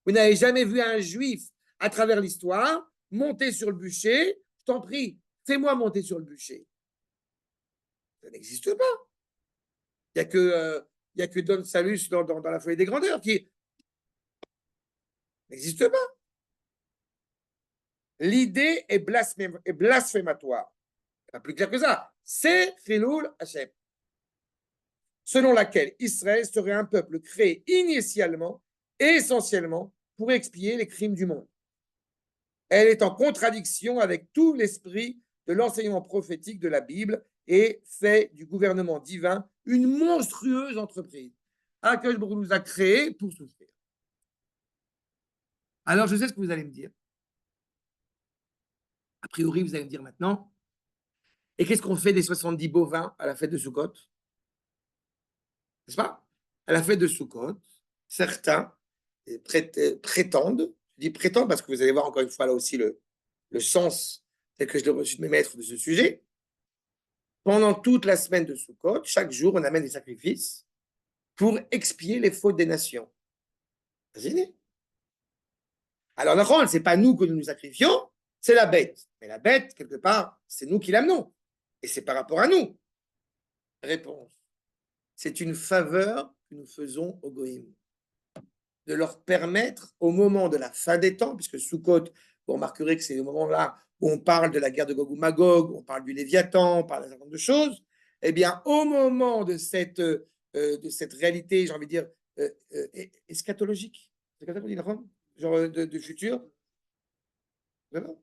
Vous n'avez jamais vu un Juif, à travers l'histoire, monter sur le bûcher. Je t'en prie, fais-moi monter sur le bûcher. Ça n'existe pas. Il n'y a que Don Salus dans la folie des grandeurs qui n'existe pas. L'idée est blasphématoire. Pas plus clair que ça. C'est Chiloul Hashem. Selon laquelle Israël serait un peuple créé initialement et essentiellement pour expier les crimes du monde. Elle est en contradiction avec tout l'esprit de l'enseignement prophétique de la Bible et fait du gouvernement divin une monstrueuse entreprise. Akadosh Baruch Hu nous a créés pour souffrir. Alors, je sais ce que vous allez me dire. A priori, vous allez me dire maintenant, et qu'est-ce qu'on fait des 70 bovins à la fête de Sukkot? N'est-ce pas? À la fête de Sukkot, certains prétendent, je dis prétendent parce que vous allez voir encore une fois là aussi le sens tel que je l'ai reçu de mes maîtres de ce sujet. Pendant toute la semaine de Sukkot, chaque jour, on amène des sacrifices pour expier les fautes des nations. Imaginez. Alors, d'accord, ce n'est pas nous que nous nous sacrifions, c'est la bête. Mais la bête, quelque part, c'est nous qui l'amenons. Et c'est par rapport à nous. Réponse. C'est une faveur que nous faisons aux Goïm. De leur permettre, au moment de la fin des temps, puisque Sukkot, vous remarquerez que c'est le moment-là où on parle de la guerre de Gog ou Magog, où on parle du Léviathan, on parle d'un certain nombre de choses, eh bien, au moment de cette réalité, j'ai envie de dire, eschatologique, c'est comme ça qu'on dit, genre de futur, genre,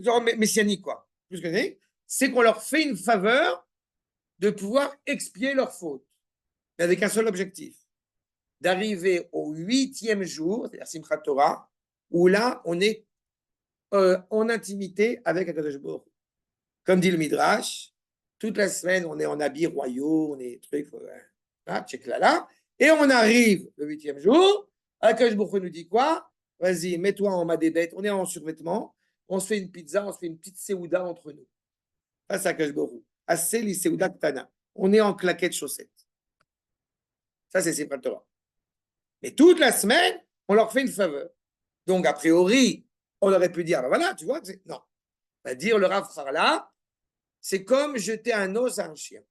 genre messianique, quoi, plus que c'est qu'on leur fait une faveur de pouvoir expier leurs fautes, mais avec un seul objectif, d'arriver au 8e jour, c'est-à-dire Simchat Torah, où là, on est en intimité avec Akadosh Baruch Hu. Comme dit le Midrash, toute la semaine, on est en habits royaux, on est truc, là, check là, et on arrive le 8e jour, Akadosh Baruch Hu nous dit quoi? Vas-y, mets-toi en madébête, on est en survêtement, on se fait une pizza, on se fait une petite séouda entre nous. Ça, c'est Akadosh Baruch Hu. Assez li séouda ktana. On est en claquettes chaussettes. Ça, c'est Simchat Torah. Mais toute la semaine, on leur fait une faveur. Donc, a priori, on aurait pu dire, ben voilà, tu vois, non. Va dire le Rav Harla, c'est comme jeter un os à un chien.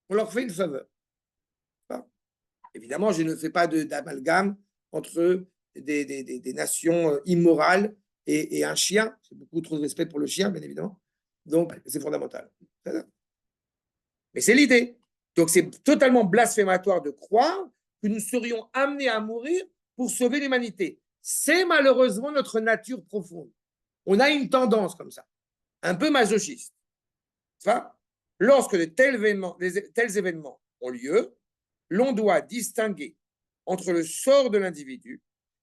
On leur fait une faveur. Enfin, évidemment, je ne fais pas d'amalgame entre des nations immorales et un chien. J'ai beaucoup trop de respect pour le chien, bien évidemment. Donc, c'est fondamental. Mais c'est l'idée. Donc, c'est totalement blasphématoire de croire que nous serions amenés à mourir pour sauver l'humanité. C'est malheureusement notre nature profonde. On a une tendance comme ça, un peu masochiste. Enfin, lorsque de tels événements ont lieu, l'on doit distinguer entre le sort de l'individu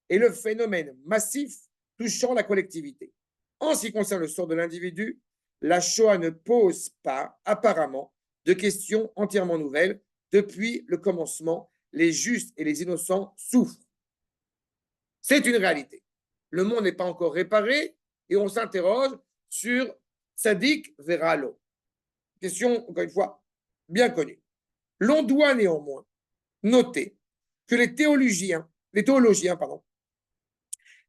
et le phénomène massif touchant la collectivité. En ce qui concerne le sort de l'individu, la Shoah ne pose pas, apparemment, de questions entièrement nouvelles. Depuis le commencement, les justes et les innocents souffrent. C'est une réalité. Le monde n'est pas encore réparé et on s'interroge sur Tzadik Veralo. Question, encore une fois, bien connue. L'on doit néanmoins noter que les théologiens,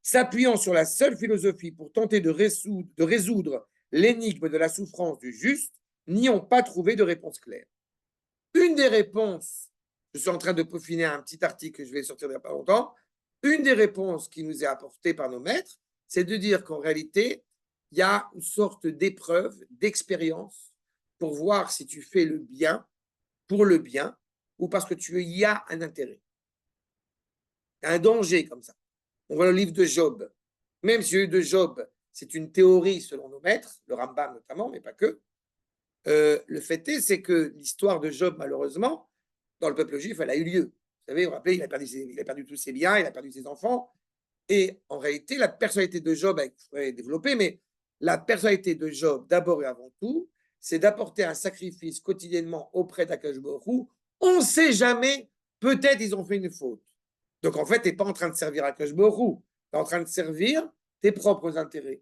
s'appuyant sur la seule philosophie pour tenter de résoudre l'énigme de la souffrance du juste, n'y ont pas trouvé de réponse claire. Une des réponses, je suis en train de peaufiner un petit article que je vais sortir il n'y a pas longtemps, une des réponses qui nous est apportée par nos maîtres, c'est de dire qu'en réalité, il y a une sorte d'épreuve, d'expérience, pour voir si tu fais le bien pour le bien ou parce que tu y as un intérêt. Il y a un danger comme ça. On voit le livre de Job. Même si le livre de Job, c'est une théorie selon nos maîtres, le Rambam notamment, mais pas que. Le fait est, c'est que l'histoire de Job, malheureusement, dans le peuple juif, elle a eu lieu. Vous savez, vous vous rappelez, il a perdu tous ses biens, il a perdu ses enfants. Et en réalité, la personnalité de Job, elle pourrait développer, mais la personnalité de Job, d'abord et avant tout, c'est d'apporter un sacrifice quotidiennement auprès d'Akadosh Baruch Hu. On ne sait jamais peut-être ils ont fait une faute. Donc, en fait, tu n'es pas en train de servir à Akadosh Baruch Hu, tu es en train de servir tes propres intérêts.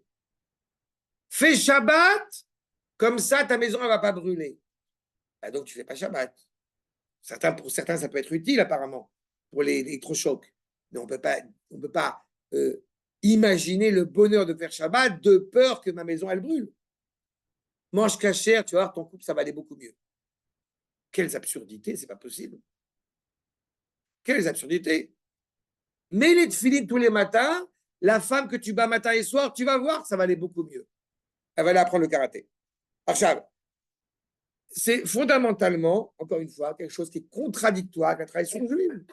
Fais Shabbat, comme ça, ta maison ne va pas brûler. Bah, donc, tu ne fais pas Shabbat. Pour certains, ça peut être utile, apparemment, pour les électrochocs. Mais on ne peut pas imaginer le bonheur de faire Shabbat de peur que ma maison, elle brûle. Mange cachère, tu vas voir, ton couple, ça va aller beaucoup mieux. Quelles absurdités, c'est pas possible. Quelles absurdités. Mets les tefilines tous les matins, la femme que tu bats matin et soir, tu vas voir, ça va aller beaucoup mieux. Elle va aller apprendre le karaté. Archab, c'est fondamentalement, encore une fois, quelque chose qui est contradictoire avec la tradition juive.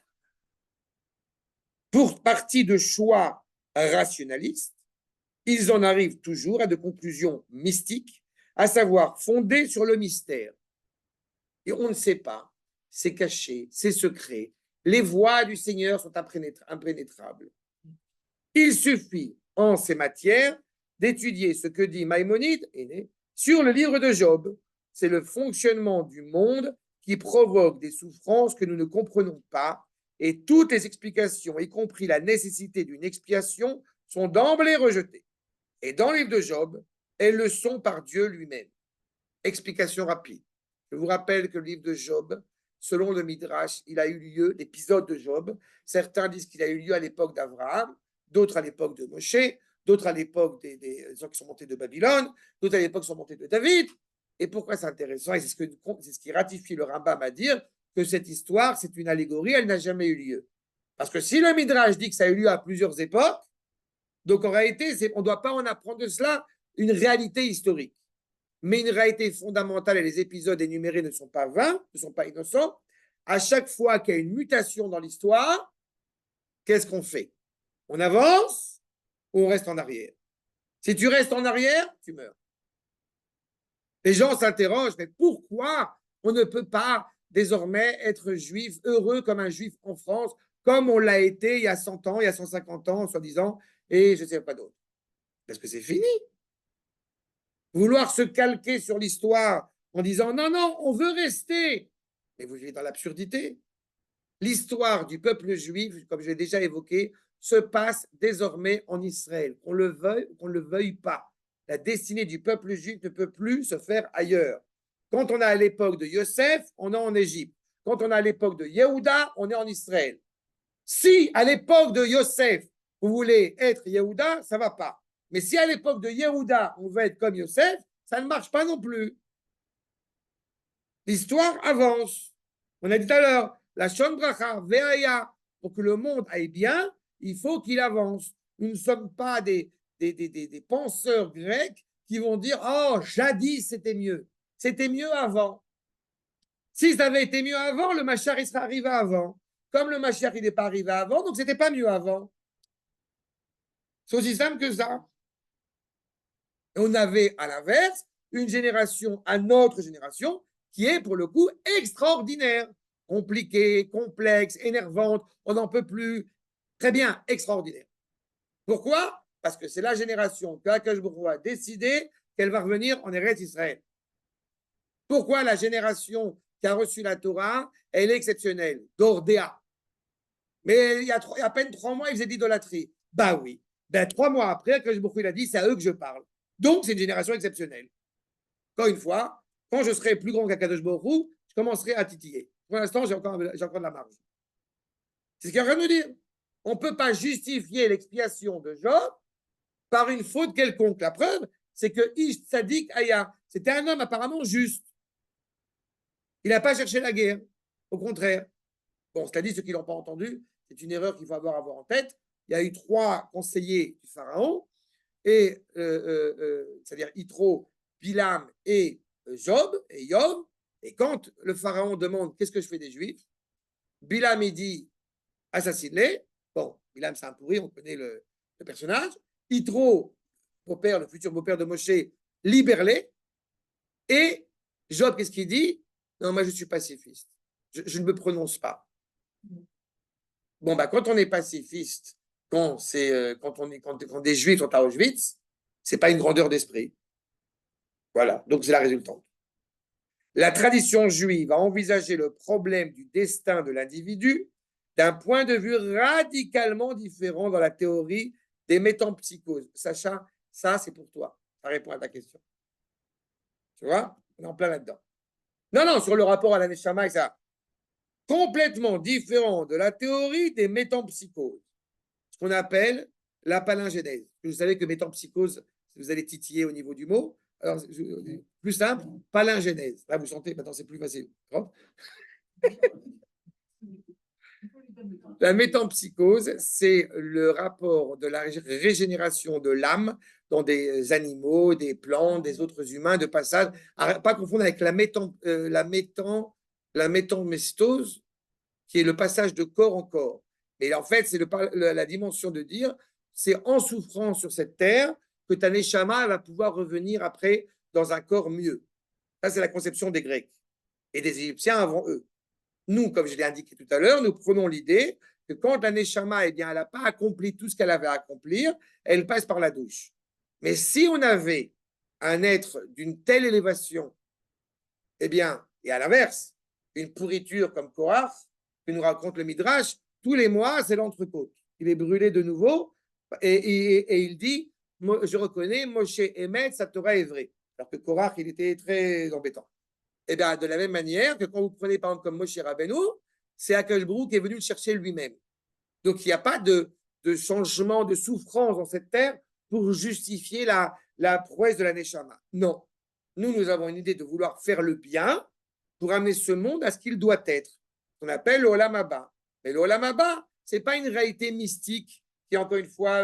Pour partie de choix rationalistes, ils en arrivent toujours à de conclusions mystiques, à savoir fondées sur le mystère. Et on ne sait pas, c'est caché, c'est secret. Les voies du Seigneur sont impénétrables. Il suffit, en ces matières, d'étudier ce que dit Maïmonide sur le livre de Job. C'est le fonctionnement du monde qui provoque des souffrances que nous ne comprenons pas, et toutes les explications, y compris la nécessité d'une expiation, sont d'emblée rejetées. Et dans le livre de Job, elles le sont par Dieu lui-même. Explication rapide. Je vous rappelle que le livre de Job, selon le Midrash, il a eu lieu, l'épisode de Job. Certains disent qu'il a eu lieu à l'époque d'Abraham, d'autres à l'époque de Moshe, d'autres à l'époque des gens qui sont montés de Babylone, d'autres à l'époque qui sont montés de David. Et pourquoi c'est intéressant? Et c'est ce qui ratifie le Rambam à dire que cette histoire, c'est une allégorie, elle n'a jamais eu lieu. Parce que si le Midrash dit que ça a eu lieu à plusieurs époques, donc en réalité, on ne doit pas en apprendre de cela une réalité historique. Mais une réalité fondamentale, et les épisodes énumérés ne sont pas vains, ne sont pas innocents. À chaque fois qu'il y a une mutation dans l'histoire, qu'est-ce qu'on fait? On avance ou on reste en arrière? Si tu restes en arrière, tu meurs. Les gens s'interrogent, mais pourquoi on ne peut pas désormais être juif, heureux comme un juif en France, comme on l'a été il y a 100 ans, il y a 150 ans, soi-disant, et je ne sais pas d'autre? Parce que c'est fini. Vouloir se calquer sur l'histoire en disant non, non, on veut rester. Mais vous vivez dans l'absurdité. L'histoire du peuple juif, comme je l'ai déjà évoqué, se passe désormais en Israël. Qu'on le veuille ou qu'on ne le veuille pas. La destinée du peuple juif ne peut plus se faire ailleurs. Quand on est à l'époque de Yosef, on est en Égypte. Quand on est à l'époque de Yehuda, on est en Israël. Si à l'époque de Yosef, vous voulez être Yehuda, ça ne va pas. Mais si à l'époque de Yehuda, on veut être comme Yosef, ça ne marche pas non plus. L'histoire avance. On a dit tout à l'heure, la Shon Bracha, Veaya, pour que le monde aille bien, il faut qu'il avance. Nous ne sommes pas des penseurs grecs qui vont dire « Oh, jadis, c'était mieux. C'était mieux avant. » Si ça avait été mieux avant, le Mashiach, il serait arrivé avant. Comme le Mashiach, il n'est pas arrivé avant, donc c'était pas mieux avant. C'est aussi simple que ça. Et on avait, à l'inverse, une génération, à notre génération, qui est, pour le coup, extraordinaire. Compliquée, complexe, énervante, on n'en peut plus. Très bien, extraordinaire. Pourquoi? Parce que c'est la génération que Akash Baruch Hu a décidé qu'elle va revenir en Eretz Israël. Pourquoi la génération qui a reçu la Torah, elle est exceptionnelle? D'Ordéa. Mais il y a à peine 3 mois, ils faisaient d'idolâtrie. Bah oui. Ben, 3 mois après, Akash Baruch Hu, il a dit, c'est à eux que je parle. Donc, c'est une génération exceptionnelle. Encore une fois, quand je serai plus grand qu'Akadosh Baruch Hu, je commencerai à titiller. Pour l'instant, j'ai encore de la marge. C'est ce qu'il est en train de nous dire. On ne peut pas justifier l'expiation de Job par une faute quelconque. La preuve, c'est que Ish Tzadik Aya, c'était un homme apparemment juste. Il n'a pas cherché la guerre. Au contraire. Bon, cela dit, ceux qui ne l'ont pas entendu, c'est une erreur qu'il faut avoir en tête. Il y a eu 3 conseillers du pharaon, et c'est-à-dire Yitro, Bilam et Job, et Yov. Et quand le pharaon demande qu'est-ce que je fais des Juifs, Bilam il dit assassine-les. Bon, Bilam c'est un pourri, on connaît le personnage. Yitro, beau-père, le futur beau-père de Moshe, libère-les. Et Job, qu'est-ce qu'il dit? Non, moi je suis pacifiste. Je ne me prononce pas. Bon, bah, quand on est pacifiste, quand des Juifs sont à Auschwitz, c'est pas une grandeur d'esprit. Voilà, donc c'est la résultante. La tradition juive a envisagé le problème du destin de l'individu d'un point de vue radicalement différent dans la théorie des métampsychoses. Sacha, ça, c'est pour toi. Ça répond à ta question. Tu vois? On est en plein là-dedans. Non, non, sur le rapport à la Neshama, ça. Complètement différent de la théorie des métampsychoses. Ce qu'on appelle la palingénèse. Vous savez que métampsychose, vous allez titiller au niveau du mot. Alors, plus simple, palingénèse. Là, vous sentez, maintenant, c'est plus facile. La métampsychose, c'est le rapport de la régénération de l'âme dans des animaux, des plantes, des autres humains, de passage, à pas confondre avec la métamestose, qui est le passage de corps en corps. Mais en fait, c'est la dimension de dire, c'est en souffrant sur cette terre que ta neshama va pouvoir revenir après dans un corps mieux. Ça, c'est la conception des Grecs et des Égyptiens avant eux. Nous, comme je l'ai indiqué tout à l'heure, nous prenons l'idée que quand la neshama, eh bien, elle n'a pas accompli tout ce qu'elle avait à accomplir, elle passe par la douche. Mais si on avait un être d'une telle élévation, eh bien, et à l'inverse, une pourriture comme Korach, que nous raconte le Midrash, tous les mois, c'est l'entrecôte. Il est brûlé de nouveau et il dit, je reconnais, Moshe Emet, sa Torah est vraie. Alors que Korach, il était très embêtant. Et bien, de la même manière que quand vous prenez par exemple comme Moshe Rabbeinu, c'est Akash-Baruch qui est venu le chercher lui-même. Donc, il n'y a pas de changement, de souffrance dans cette terre pour justifier la prouesse de la Neshama. Non. Nous avons une idée de vouloir faire le bien pour amener ce monde à ce qu'il doit être, qu'on appelle l'Olam Haba. Mais l'Olam Haba, ce n'est pas une réalité mystique qui est encore une fois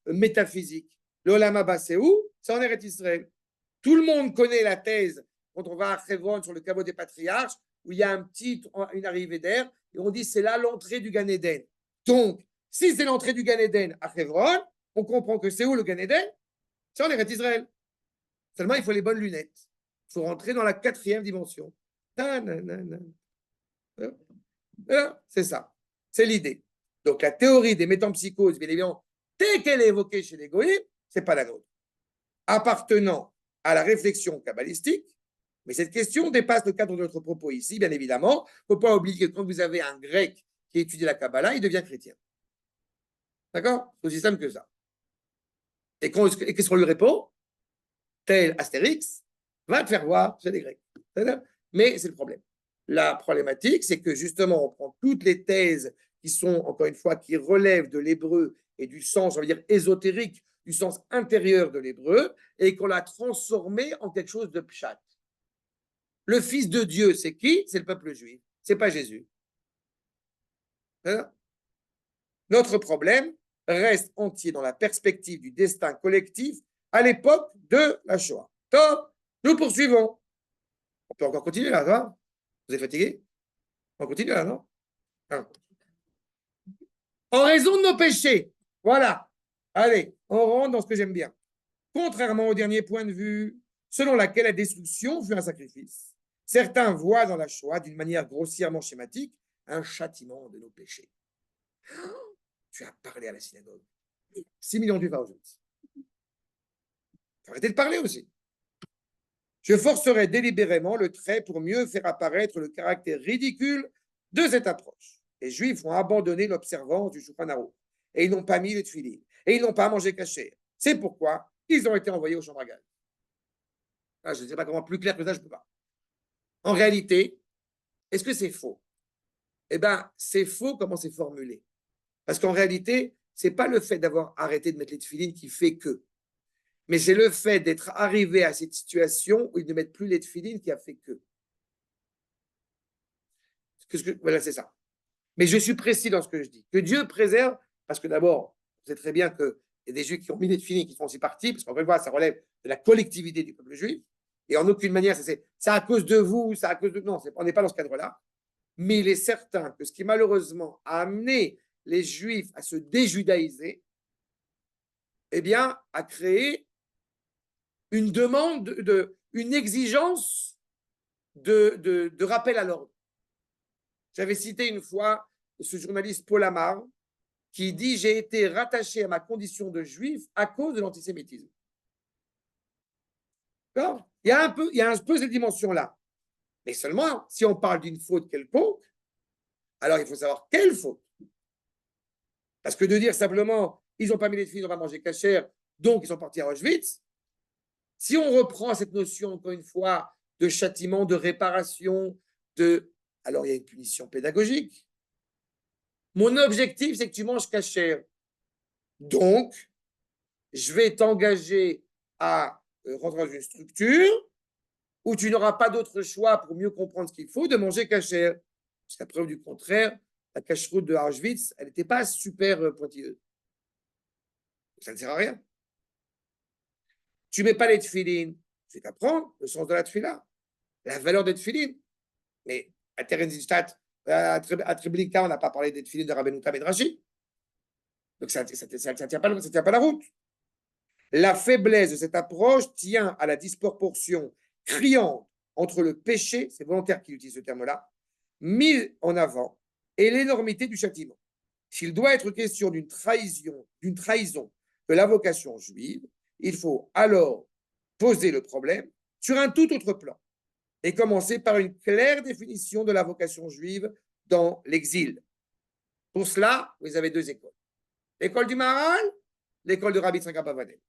métaphysique. L'Olam Haba, c'est où? C'est en Eretz Israël. Tout le monde connaît la thèse quand on va à Hebron sur le caveau des patriarches, où il y a une arrivée d'air, et on dit c'est là l'entrée du Gan Eden. Donc, si c'est l'entrée du Gan Eden à Hebron, on comprend que c'est où le Gan Eden? C'est en Eretz Israël. Seulement, il faut les bonnes lunettes. Il faut rentrer dans la 4e dimension. C'est ça. C'est l'idée. Donc, la théorie des métampsychoses, bien évidemment, telle qu'elle est évoquée chez les Goïms, ce n'est pas la nôtre. Appartenant à la réflexion kabbalistique, mais cette question dépasse le cadre de notre propos ici, bien évidemment. Il ne faut pas oublier que quand vous avez un grec qui étudie la Kabbalah, il devient chrétien. D'accord? C'est aussi simple que ça. Et qu'est-ce qu'on lui répond? Tel Astérix, va te faire voir chez les Grecs. Mais c'est le problème. La problématique, c'est que justement, on prend toutes les thèses qui sont, encore une fois, qui relèvent de l'hébreu et du sens, on va dire, ésotérique, du sens intérieur de l'hébreu, et qu'on l'a transformé en quelque chose de pshat. Le Fils de Dieu, c'est qui? C'est le peuple juif. C'est pas Jésus. Notre problème reste entier dans la perspective du destin collectif à l'époque de la Shoah. Top, nous poursuivons. On peut encore continuer là, non? Vous êtes fatigué? On continue là, non? En raison de nos péchés. Voilà. Allez, on rentre dans ce que j'aime bien. Contrairement au dernier point de vue, selon laquelle la destruction fut un sacrifice, certains voient dans la Shoah, d'une manière grossièrement schématique, un châtiment de nos péchés. Tu as parlé à la synagogue. 6 millions de aujourd'hui. Arrêtez de parler aussi. Je forcerai délibérément le trait pour mieux faire apparaître le caractère ridicule de cette approche. Les Juifs ont abandonné l'observance du Shulchan Aruch et ils n'ont pas mis les tefilines et ils n'ont pas mangé caché. C'est pourquoi ils ont été envoyés au champ à gaz. Je ne sais pas comment plus clair que ça, je ne peux pas. En réalité, est-ce que c'est faux? Eh bien, c'est faux comment c'est formulé. Parce qu'en réalité, ce n'est pas le fait d'avoir arrêté de mettre les tefilines qui fait que. Mais c'est le fait d'être arrivé à cette situation où ils ne mettent plus les tefilines qui a fait que. Voilà, c'est ça. Mais je suis précis dans ce que je dis. Que Dieu préserve, parce que d'abord, vous savez très bien qu'il y a des Juifs qui ont mis les tefilines qui font aussi partie, parce qu'en fait, ça relève de la collectivité du peuple juif. Et en aucune manière, c'est à cause de vous, c'est à cause de. Non, on n'est pas dans ce cadre-là. Mais il est certain que ce qui malheureusement a amené les Juifs à se déjudaïser, eh bien, a créé une demande, une exigence de rappel à l'ordre. J'avais cité une fois ce journaliste Paul Amar qui dit « J'ai été rattaché à ma condition de juif à cause de l'antisémitisme ». Il y a un peu cette dimension-là. Mais seulement, si on parle d'une faute quelconque, alors il faut savoir quelle faute. Parce que de dire simplement, ils n'ont pas mis les filles, on va manger cachère, donc ils sont partis à Auschwitz, si on reprend cette notion, encore une fois, de châtiment, de réparation, alors il y a une punition pédagogique. Mon objectif, c'est que tu manges cachère. Donc, je vais t'engager à rentrer dans une structure où tu n'auras pas d'autre choix pour mieux comprendre ce qu'il faut de manger cachère. Jusqu'à preuve du contraire, la cacheroute de Auschwitz, elle n'était pas super pointilleuse. Ça ne sert à rien. Tu ne mets pas les tefilines, je vais t'apprendre le sens de la tefila, la valeur des tefilines. Mais à Theresienstadt, à Treblinka, on n'a pas parlé des tefilines de Rabbeinu Tam et de Rashi. Donc ça ne tient pas la route. La faiblesse de cette approche tient à la disproportion criante entre le péché, c'est volontaire qu'il utilise ce terme-là, mis en avant, et l'énormité du châtiment. S'il doit être question d'une trahison de la vocation juive, il faut alors poser le problème sur un tout autre plan et commencer par une claire définition de la vocation juive dans l'exil. Pour cela, vous avez deux écoles. L'école du Maharal, l'école de Rabbi Yitzhak Abavanel.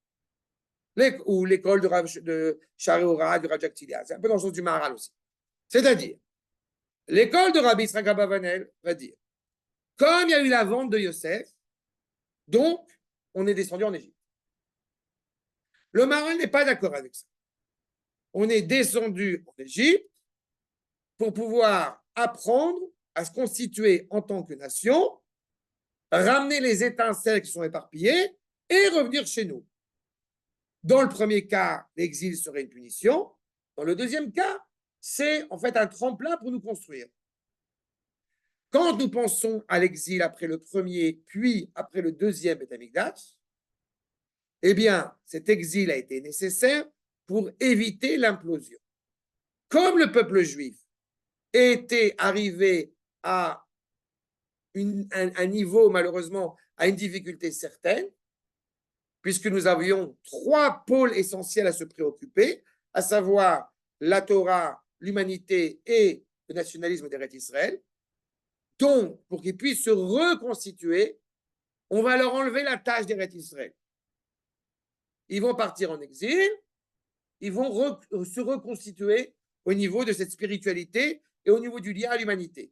Ou l'école de Shari Ora, du Rajak Tilia. C'est un peu dans le sens du Maharal aussi. C'est-à-dire, l'école de Rabbi Yitzhak Abavanel va dire, comme il y a eu la vente de Yosef, donc on est descendu en Égypte. Le Maharal n'est pas d'accord avec ça. On est descendu en Égypte pour pouvoir apprendre à se constituer en tant que nation, ramener les étincelles qui sont éparpillées et revenir chez nous. Dans le premier cas, l'exil serait une punition. Dans le deuxième cas, c'est en fait un tremplin pour nous construire. Quand nous pensons à l'exil après le premier, puis après le deuxième Beth Amikdash, eh bien, cet exil a été nécessaire pour éviter l'implosion. Comme le peuple juif était arrivé à un niveau, malheureusement, à une difficulté certaine, puisque nous avions trois pôles essentiels à se préoccuper, à savoir la Torah, l'humanité et le nationalisme d'Eretz Israël. Donc, pour qu'ils puissent se reconstituer, on va leur enlever la tâche d'Eretz Israël. Ils vont partir en exil, ils vont se reconstituer au niveau de cette spiritualité et au niveau du lien à l'humanité.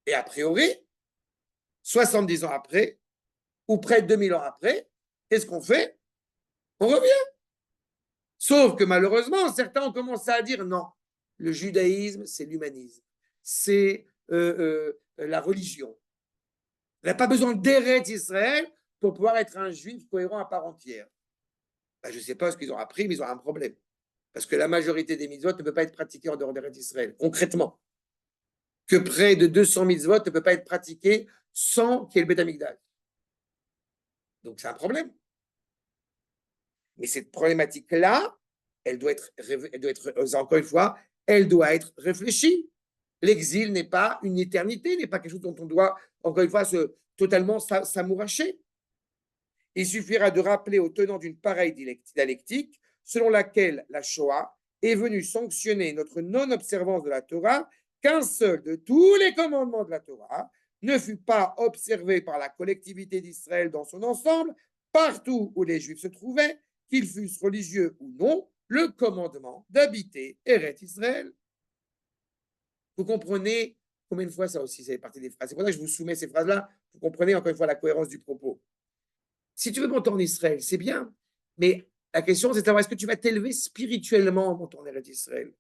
Et a priori, 70 ans après, ou près de 2000 ans après, qu'est-ce qu'on fait? On revient. Sauf que malheureusement, certains ont commencé à dire non, le judaïsme, c'est l'humanisme, c'est la religion. Il n'a pas besoin d'Eretz Israël pour pouvoir être un juif cohérent à part entière. Ben, je ne sais pas ce qu'ils ont appris, mais ils ont un problème. Parce que la majorité des mitzvot ne peut pas être pratiquée en dehors d'Eretz Israël, concrètement. Que près de 200 mitzvot ne peut pas être pratiqué sans qu'il y ait le Beth Amikdash. Donc c'est un problème. Mais cette problématique-là, elle doit être, encore une fois, elle doit être réfléchie. L'exil n'est pas une éternité, n'est pas quelque chose dont on doit, encore une fois, totalement s'amouracher. Il suffira de rappeler aux tenants d'une pareille dialectique, selon laquelle la Shoah est venue sanctionner notre non-observance de la Torah, qu'un seul de tous les commandements de la Torah ne fut pas observé par la collectivité d'Israël dans son ensemble, partout où les Juifs se trouvaient, qu'ils fussent religieux ou non, le commandement d'habiter Eretz Israël. Vous comprenez combien de fois ça aussi, ça fait partie des phrases. C'est pour ça que je vous soumets ces phrases-là. Vous comprenez encore une fois la cohérence du propos. Si tu veux monter en Israël, c'est bien. Mais la question, c'est de savoir est-ce que tu vas t'élever spirituellement en montant en Eretz Israël?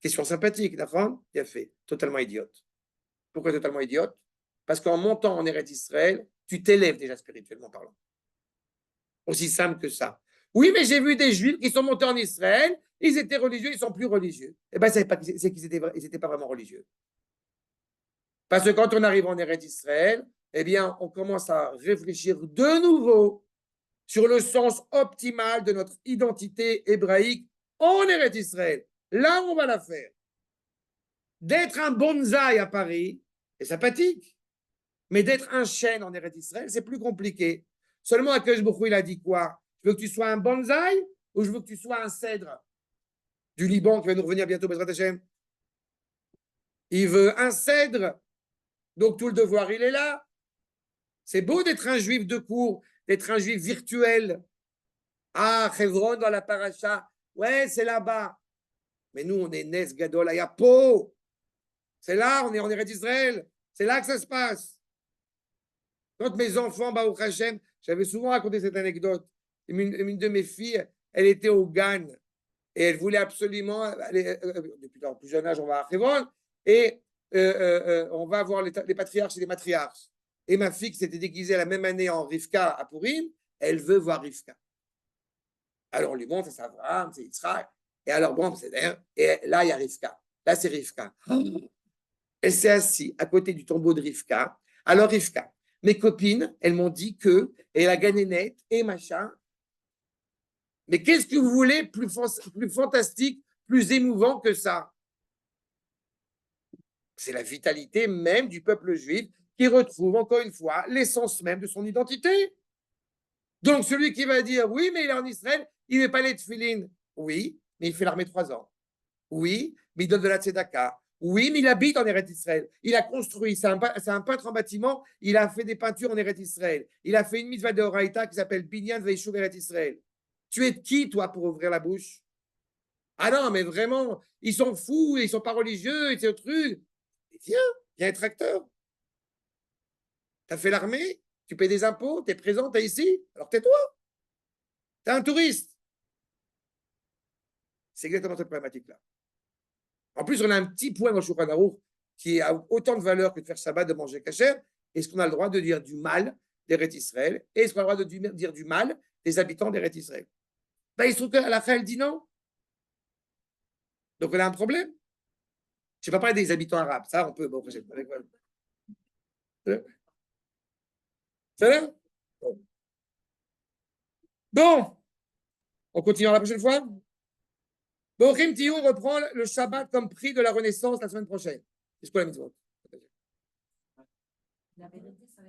Question sympathique, d'accord? Bien fait. Totalement idiote. Pourquoi totalement idiote? Parce qu'en montant en Eretz Israël, tu t'élèves déjà spirituellement parlant. Aussi simple que ça. Oui, mais j'ai vu des Juifs qui sont montés en Israël, ils étaient religieux, ils sont plus religieux. Eh bien, c'est qu'ils n'étaient pas vraiment religieux. Parce que quand on arrive en Eretz Israël, eh bien, on commence à réfléchir de nouveau sur le sens optimal de notre identité hébraïque en Eretz Israël. Là, on va la faire. D'être un bonsaï à Paris, c'est sympathique. Mais d'être un chêne en Eretz Israël, c'est plus compliqué. Seulement, Akadosh Baruch Hu, il a dit quoi? Je veux que tu sois un bonsaï ou je veux que tu sois un cèdre? du Liban qui va nous revenir bientôt, Bezrat Hashem. Il veut un cèdre. Donc tout le devoir, il est là. C'est beau d'être un juif de cour, d'être un juif virtuel. Ah, Hebron dans la paracha. Ouais, c'est là-bas. Mais nous, on est Nes Gadol à Yapo. C'est là, on est en Eretz Israël. C'est là que ça se passe. Quand mes enfants, Baruch Hashem, j'avais souvent raconté cette anecdote. Une de mes filles, elle était au GAN et elle voulait absolument aller, depuis leur plus jeune âge, on va à Hebron et on va voir les patriarches et les matriarches. Et ma fille qui s'était déguisée la même année en Rivka à Purim, elle veut voir Rivka. Alors on lui montre, c'est Abraham, c'est Yitzhak. Et alors, bon, et là, il y a Rivka. Là, c'est Rivka. Elle s'est assise à côté du tombeau de Rivka. Alors, Rivka, mes copines, elles m'ont dit que, et la ganénette, et machin. Mais qu'est-ce que vous voulez plus fantastique, plus émouvant que ça? C'est la vitalité même du peuple juif qui retrouve, encore une fois, l'essence même de son identité. Donc, celui qui va dire, oui, mais il est en Israël, il n'est pas les tefilines. Oui, mais il fait l'armée 3 ans. Oui, mais il donne de la tzedaka. Oui, mais il habite en Eretz Israël. Il a construit, c'est un peintre en bâtiment, il a fait des peintures en Eretz Israël. Il a fait une mitzvah de Horaïta qui s'appelle Binyan Veishuv Eretz Israël. Tu es qui, toi, pour ouvrir la bouche? Ah non, mais vraiment, ils sont fous, ils sont pas religieux, et c'est un truc. Viens être acteur. Tu as fait l'armée, tu payes des impôts, tu es présent, tu es ici, alors tais-toi. Tu es un touriste. C'est exactement cette problématique-là. En plus, on a un petit point dans le Shulchan Aruch qui a autant de valeur que de faire Shabbat, de manger kasher. Est-ce qu'on a le droit de dire du mal d'Eretz Israël? Et est-ce qu'on a le droit de dire du mal des habitants d'Eretz Israël? Ben, il se trouve qu'à la fin, elle dit non. Donc, on a un problème. Je ne vais pas parler des habitants arabes. Ça, on peut. Bon, c'est là? Bon, on continue la prochaine fois. Bochim Tiou reprend le Shabbat comme prix de la Renaissance la semaine prochaine. C'est quoi la mitzvot? La vérité, ça va